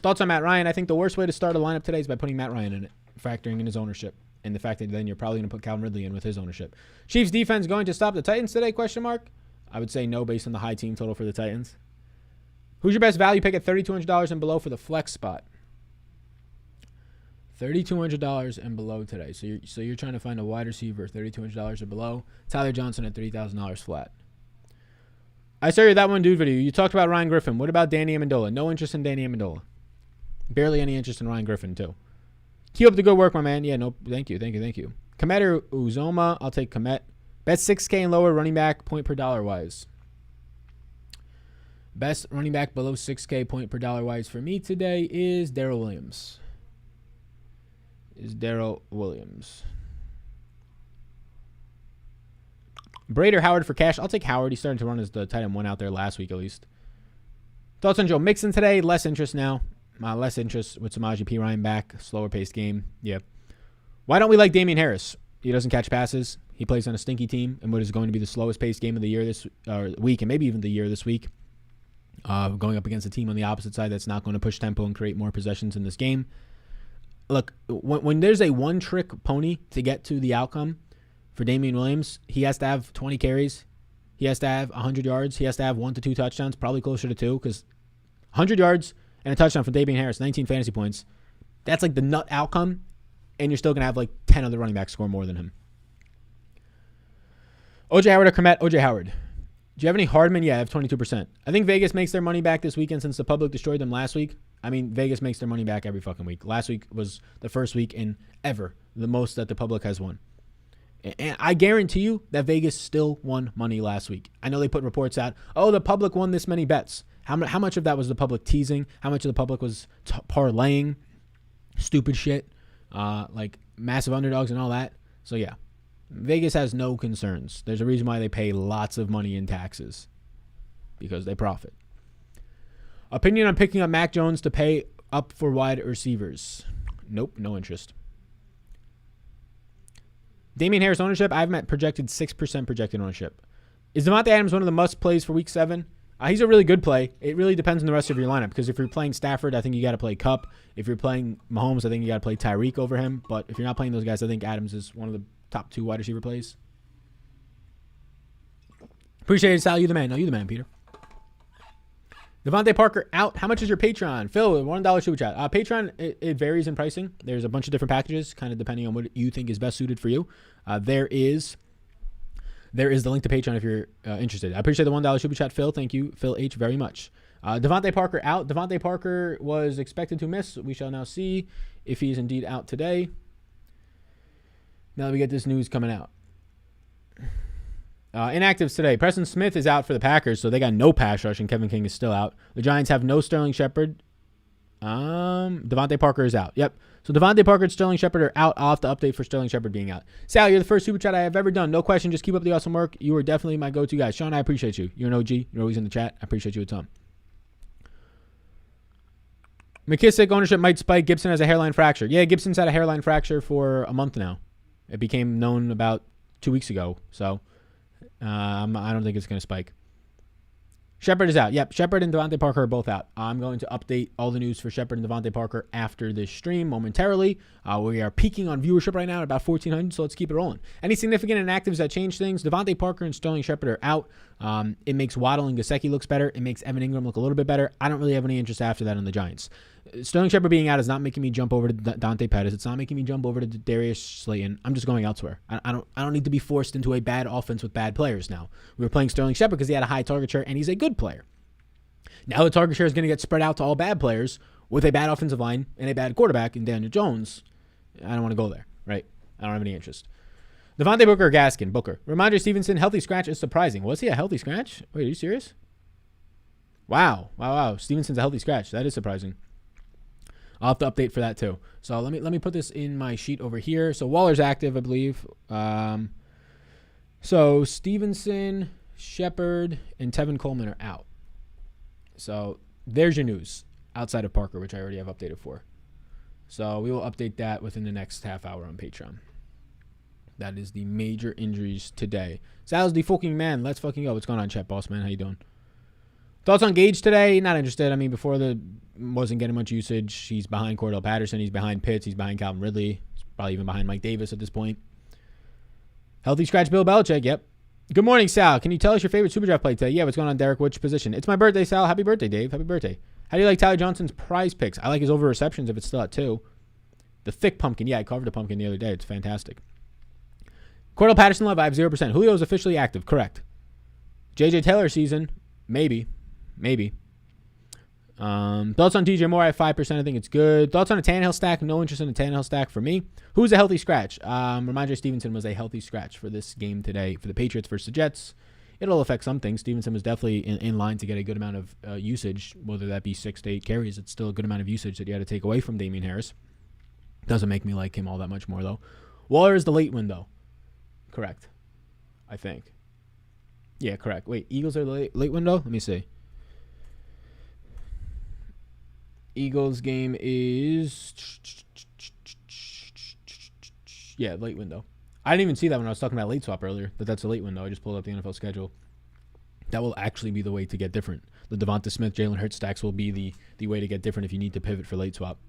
Thoughts on Matt Ryan? I think the worst way to start a lineup today is by putting Matt Ryan in it, factoring in his ownership, and the fact that then you're probably going to put Calvin Ridley in with his ownership. Chiefs defense going to stop the Titans today? Question mark. I would say no based on the high team total for the Titans. Who's your best value pick at $3,200 and below for the flex spot? $3,200 and below today. So you're trying to find a wide receiver $3,200 or below. Tyler Johnson at $3,000 flat. I saw your That One Dude video. You talked about Ryan Griffin. What about Danny Amendola? No interest in Danny Amendola. Barely any interest in Ryan Griffin, too. Keep up the good work, my man. Yeah, no, thank you. Komet or Uzoma? I'll take Komet. Best 6K and lower running back point per dollar wise. Best running back below 6K point per dollar wise for me today is Darrell Williams. Braid or Howard for cash? I'll take Howard. He's starting to run as the tight end one out there last week at least. Thoughts on Joe Mixon today? Less interest now. Less interest with Samaje Perine back. Slower paced game. Yeah. Why don't we like Damian Harris? He doesn't catch passes. He plays on a stinky team and what is going to be the slowest paced game of the year this week and maybe even the year this week. Going up against a team on the opposite side that's not going to push tempo and create more possessions in this game. Look, when there's a one-trick pony to get to the outcome for Damian Williams, he has to have 20 carries. He has to have 100 yards. He has to have 1 to 2 touchdowns, probably closer to 2, because 100 yards and a touchdown for Damian Harris, 19 fantasy points. That's like the nut outcome, and you're still going to have like 10 other running backs score more than him. OJ Howard or Komet? OJ Howard. Do you have any Hartman? Yeah, I have 22%. I think Vegas makes their money back this weekend since the public destroyed them last week. I mean, Vegas makes their money back every fucking week. Last week was the first week in ever, the most that the public has won. And I guarantee you that Vegas still won money last week. I know they put reports out, oh, the public won this many bets. How much of that was the public teasing? How much of the public was parlaying? Stupid shit. Like massive underdogs and all that. So, yeah. Vegas has no concerns. There's a reason why they pay lots of money in taxes. Because they profit. Opinion on picking up Mac Jones to pay up for wide receivers? Nope, no interest. Damian Harris ownership? I've met projected 6% projected ownership. Is Devontae Adams one of the must plays for week 7? He's a really good play. It really depends on the rest of your lineup. Because if you're playing Stafford, I think you got to play Kupp. If you're playing Mahomes, I think you got to play Tyreek over him. But if you're not playing those guys, I think Adams is one of the top 2 wide receiver plays. Appreciate it, Sal. You the man. No, you the man, Peter. Devontae Parker out. How much is your Patreon? Phil, $1 super chat. Patreon, it varies in pricing. There's a bunch of different packages, kind of depending on what you think is best suited for you. There is the link to Patreon if you're interested. I appreciate the $1 super chat, Phil. Thank you, Phil H, very much. Devontae Parker out. Devontae Parker was expected to miss. We shall now see if he is indeed out today. Now that we get this news coming out. Inactives today. Preston Smith is out for the Packers, so they got no pass rush, and Kevin King is still out. The Giants have no Sterling Shepard. Devontae Parker is out. Yep. So Devontae Parker and Sterling Shepard are out. I'll have to update for Sterling Shepard being out. Sal, you're the first super chat I have ever done. No question. Just keep up the awesome work. You are definitely my go-to guy. Sean, I appreciate you. You're an OG. You're always in the chat. I appreciate you a ton. McKissick ownership might spike. Gibson has a hairline fracture. Yeah, Gibson's had a hairline fracture for a month now. It became known about 2 weeks ago. So I don't think it's going to spike. Shepard is out. Yep, Shepard and Devontae Parker are both out. I'm going to update all the news for Shepard and Devontae Parker after this stream momentarily. We are peaking on viewership right now at about 1,400, so let's keep it rolling. Any significant inactives that change things? Devontae Parker and Sterling Shepard are out. It makes Waddle and Gesicki looks better. It makes Evan Ingram look a little bit better. I don't really have any interest after that on the Giants. Sterling Shepard being out is not making me jump over to Dante Pettis. It's not making me jump over to Darius Slayton. I'm just going elsewhere. I don't need to be forced into a bad offense with bad players now. We were playing Sterling Shepard because he had a high target share and he's a good player. Now the target share is going to get spread out to all bad players with a bad offensive line and a bad quarterback in Daniel Jones. I don't want to go there, right? I don't have any interest. Devontae Booker or Gaskin? Booker. Ramondre Stevenson, healthy scratch is surprising. Was he a healthy scratch? Wait, are you serious? Wow. Stevenson's a healthy scratch. That is surprising. I'll have to update for that too. So let me put this in my sheet over here. So Waller's active, I believe. So Stevenson, Shepard, and Tevin Coleman are out. So there's your news outside of Parker, which I already have updated for. So we will update that within the next half hour on Patreon. That is the major injuries today. Sal's the fucking man. Let's fucking go. What's going on, Chet Boss, man? How you doing? Thoughts on Gage today? Not interested. I mean, before wasn't getting much usage. He's behind Cordell Patterson. He's behind Pitts. He's behind Calvin Ridley. He's probably even behind Mike Davis at this point. Healthy scratch Bill Belichick. Yep. Good morning, Sal. Can you tell us your favorite SuperDraft play today? Yeah, what's going on, Derek? Which position? It's my birthday, Sal. Happy birthday, Dave. Happy birthday. How do you like Tyler Johnson's prize picks? I like his over receptions if it's still at 2. The thick pumpkin. Yeah, I covered a pumpkin the other day. It's fantastic. Cordell Patterson love, I have 0%. Julio is officially active. Correct. J.J. Taylor season. Maybe. Thoughts on DJ Moore? I have 5%. I think it's good. Thoughts on a Tannehill stack? No interest in a Tannehill stack for me. Who's a healthy scratch? Ramondre Stevenson was a healthy scratch for this game today for the Patriots versus the Jets. It'll affect some things. Stevenson was definitely in line to get a good amount of usage, whether that be 6 to 8 carries. It's still a good amount of usage that you had to take away from Damian Harris. Doesn't make me like him all that much more, though. Waller is the late window. Correct. I think. Yeah, correct. Wait, Eagles are the late window? Let me see. Eagles game is... Yeah, late window. I didn't even see that when I was talking about late swap earlier, that's a late window. I just pulled up the NFL schedule. That will actually be the way to get different. The Devonta Smith, Jalen Hurts stacks will be the way to get different if you need to pivot for late swap.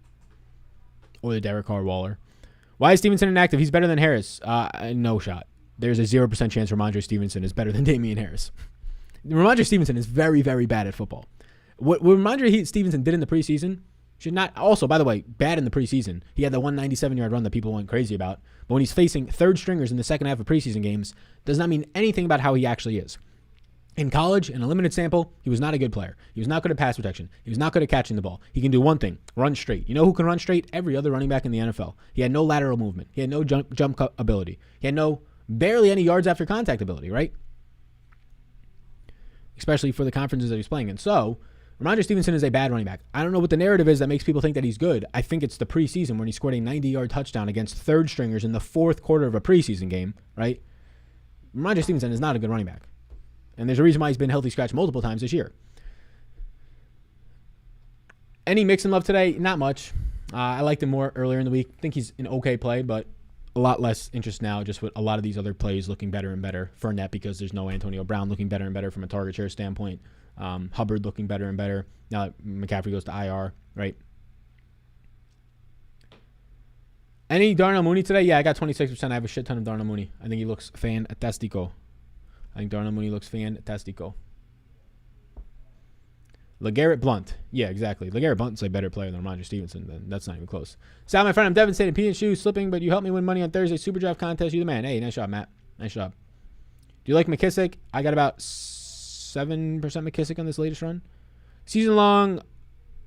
Or the Derek Carr Waller. Why is Stevenson inactive? He's better than Harris. No shot. There's a 0% chance Ramondre Stevenson is better than Damian Harris. Ramondre Stevenson is very, very bad at football. What Ramondre Stevenson did in the preseason should not... Also, by the way, bad in the preseason. He had the 197-yard run that people went crazy about. But when he's facing third stringers in the second half of preseason games, does not mean anything about how he actually is. In college, in a limited sample, he was not a good player. He was not good at pass protection. He was not good at catching the ball. He can do one thing, run straight. You know who can run straight? Every other running back in the NFL. He had no lateral movement. He had no jump cut ability. He had barely any yards after contact ability, right? Especially for the conferences that he's playing in. So, Ramondre Stevenson is a bad running back. I don't know what the narrative is that makes people think that he's good. I think it's the preseason when he scored a 90-yard touchdown against third stringers in the fourth quarter of a preseason game, right? Ramondre Stevenson is not a good running back. And there's a reason why he's been healthy scratch multiple times this year. Any Mixon love today? Not much. I liked him more earlier in the week. I think he's an okay play, but a lot less interest now, just with a lot of these other plays looking better and better. Fournette, because there's no Antonio Brown, looking better and better from a target share standpoint. Hubbard looking better and better. Now that McCaffrey goes to IR, right? Any Darnell Mooney today? Yeah, I got 26%. I have a shit ton of Darnell Mooney. I think he looks fantastico. I think Darnell Mooney looks fantastico. LeGarrette Blount. Yeah, exactly. LeGarrette Blount's a better player than Ramondre Stevenson. Then that's not even close. Sal, my friend, I'm devastated. P and shoes slipping, but you helped me win money on Thursday SuperDraft contest. You the man. Hey, nice job, Matt. Nice job. Do you like McKissick? I got about 7% McKissick on this latest run. Season long,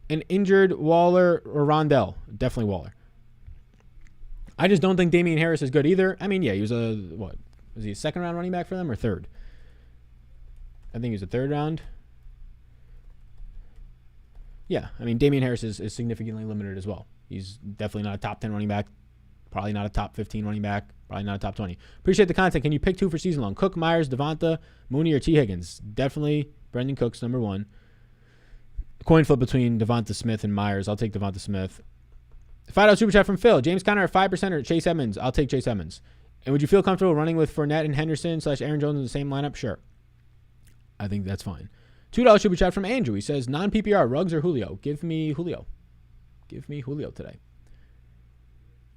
an injured Waller or Rondell. Definitely Waller. I just don't think Damian Harris is good either. I mean, yeah, he was was he a second round running back for them or third? I think he was a third round. Yeah, I mean, Damian Harris is significantly limited as well. He's definitely not a top 10 running back. Probably not a top 15 running back. Probably not a top 20. Appreciate the content. Can you pick 2 for season long? Cook, Myers, Devonta, Mooney, or T. Higgins? Definitely Brendan Cooks, number 1. Coin flip between Devonta Smith and Myers. I'll take Devonta Smith. $5 super chat from Phil. James Conner at 5% or Chase Edmonds. I'll take Chase Edmonds. And would you feel comfortable running with Fournette and Henderson / Aaron Jones in the same lineup? Sure. I think that's fine. $2 super chat from Andrew. He says, non-PPR, Ruggs or Julio? Give me Julio. Give me Julio today.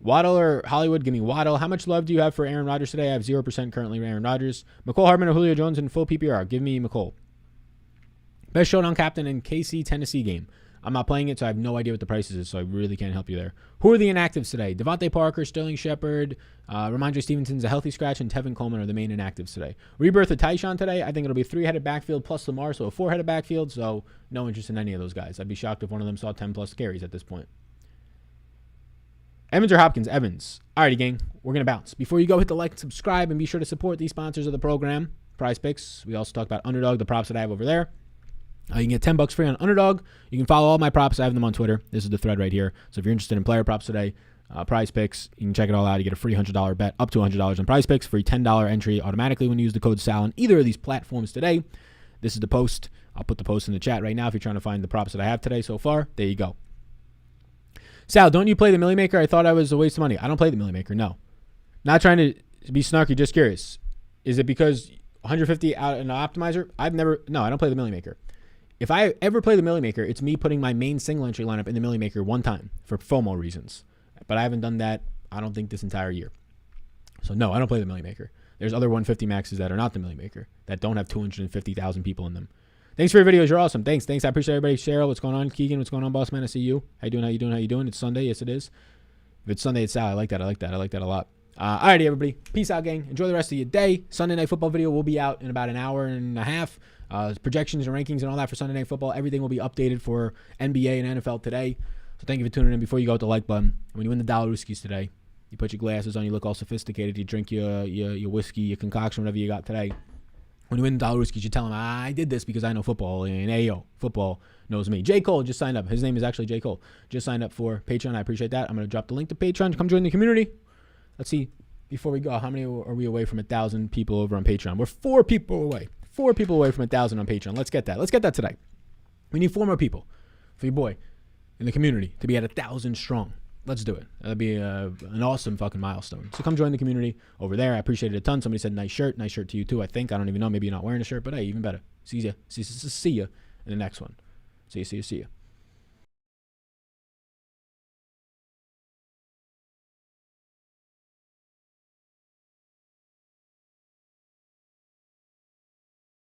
Waddle or Hollywood? Give me Waddle. How much love do you have for Aaron Rodgers today? I have 0% currently for Aaron Rodgers. McCole Hartman or Julio Jones in full PPR? Give me McCole. Best showdown captain in KC Tennessee game. I'm not playing it, so I have no idea what the prices is, so I really can't help you there. Who are the inactives today? Devontae Parker, Sterling Shepard, Ramondre Stevenson's a healthy scratch, and Tevin Coleman are the main inactives today. Rebirth of Tyshawn today. I think it'll be a 3-headed backfield plus Lamar, so a 4-headed backfield, so no interest in any of those guys. I'd be shocked if one of them saw 10-plus carries at this point. Evans or Hopkins? Evans. Alrighty, gang. We're going to bounce. Before you go, hit the like and subscribe, and be sure to support these sponsors of the program. Prize Picks. We also talk about Underdog, the props that I have over there. You can get $10 free on Underdog. You can follow all my props. I have them on Twitter. This is the thread right here. So if you're interested in player props today, Prize Picks, you can check it all out. You get a free $100 bet up to $100 on Prize Picks. Free $10 entry automatically when you use the code SAL on either of these platforms today. This is the post. I'll put the post in the chat right now if you're trying to find the props that I have today so far. There you go. Sal, don't you play the Millie Maker? I thought I was a waste of money. I don't play the Millie Maker, no. Not trying to be snarky, just curious. Is it because 150 out in an optimizer? I don't play the Millie Maker. If I ever play the Millie Maker, it's me putting my main single entry lineup in the Millie Maker one time for FOMO reasons. But I haven't done that, I don't think, this entire year. So no, I don't play the Millie Maker. There's other 150 maxes that are not the Millie Maker that don't have 250,000 people in them. Thanks for your videos. You're awesome. Thanks. I appreciate everybody. Cheryl, what's going on? Keegan, what's going on, boss man? I see you. How you doing? It's Sunday. Yes, it is. If it's Sunday, it's Sal. I like that a lot. Alrighty, everybody. Peace out, gang. Enjoy the rest of your day. Sunday Night Football video will be out in about an hour and a half. Projections and rankings and all that for Sunday Night Football. Everything will be updated for NBA and NFL today. So thank you for tuning in. Before you go, hit the like button. When you win the Dollarooskies today, you put your glasses on, you look all sophisticated, you drink your whiskey, your concoction, whatever you got today. When you win the Dollarooskies, you tell them, I did this because I know football, and Ayo, football knows me. J. Cole just signed up. His name is actually J. Cole. Just signed up for Patreon. I appreciate that. I'm going to drop the link to Patreon. Come join the community. Let's see, before we go, how many are we away from 1,000 people over on Patreon? We're 4 people away. 4 people away from 1,000 on Patreon. Let's get that. Let's get that today. We need 4 more people for your boy in the community to be at 1,000 strong. Let's do it. That'd be an awesome fucking milestone. So come join the community over there. I appreciate it a ton. Somebody said nice shirt. Nice shirt to you too, I think. I don't even know. Maybe you're not wearing a shirt, but hey, even better. See ya in the next one. See ya.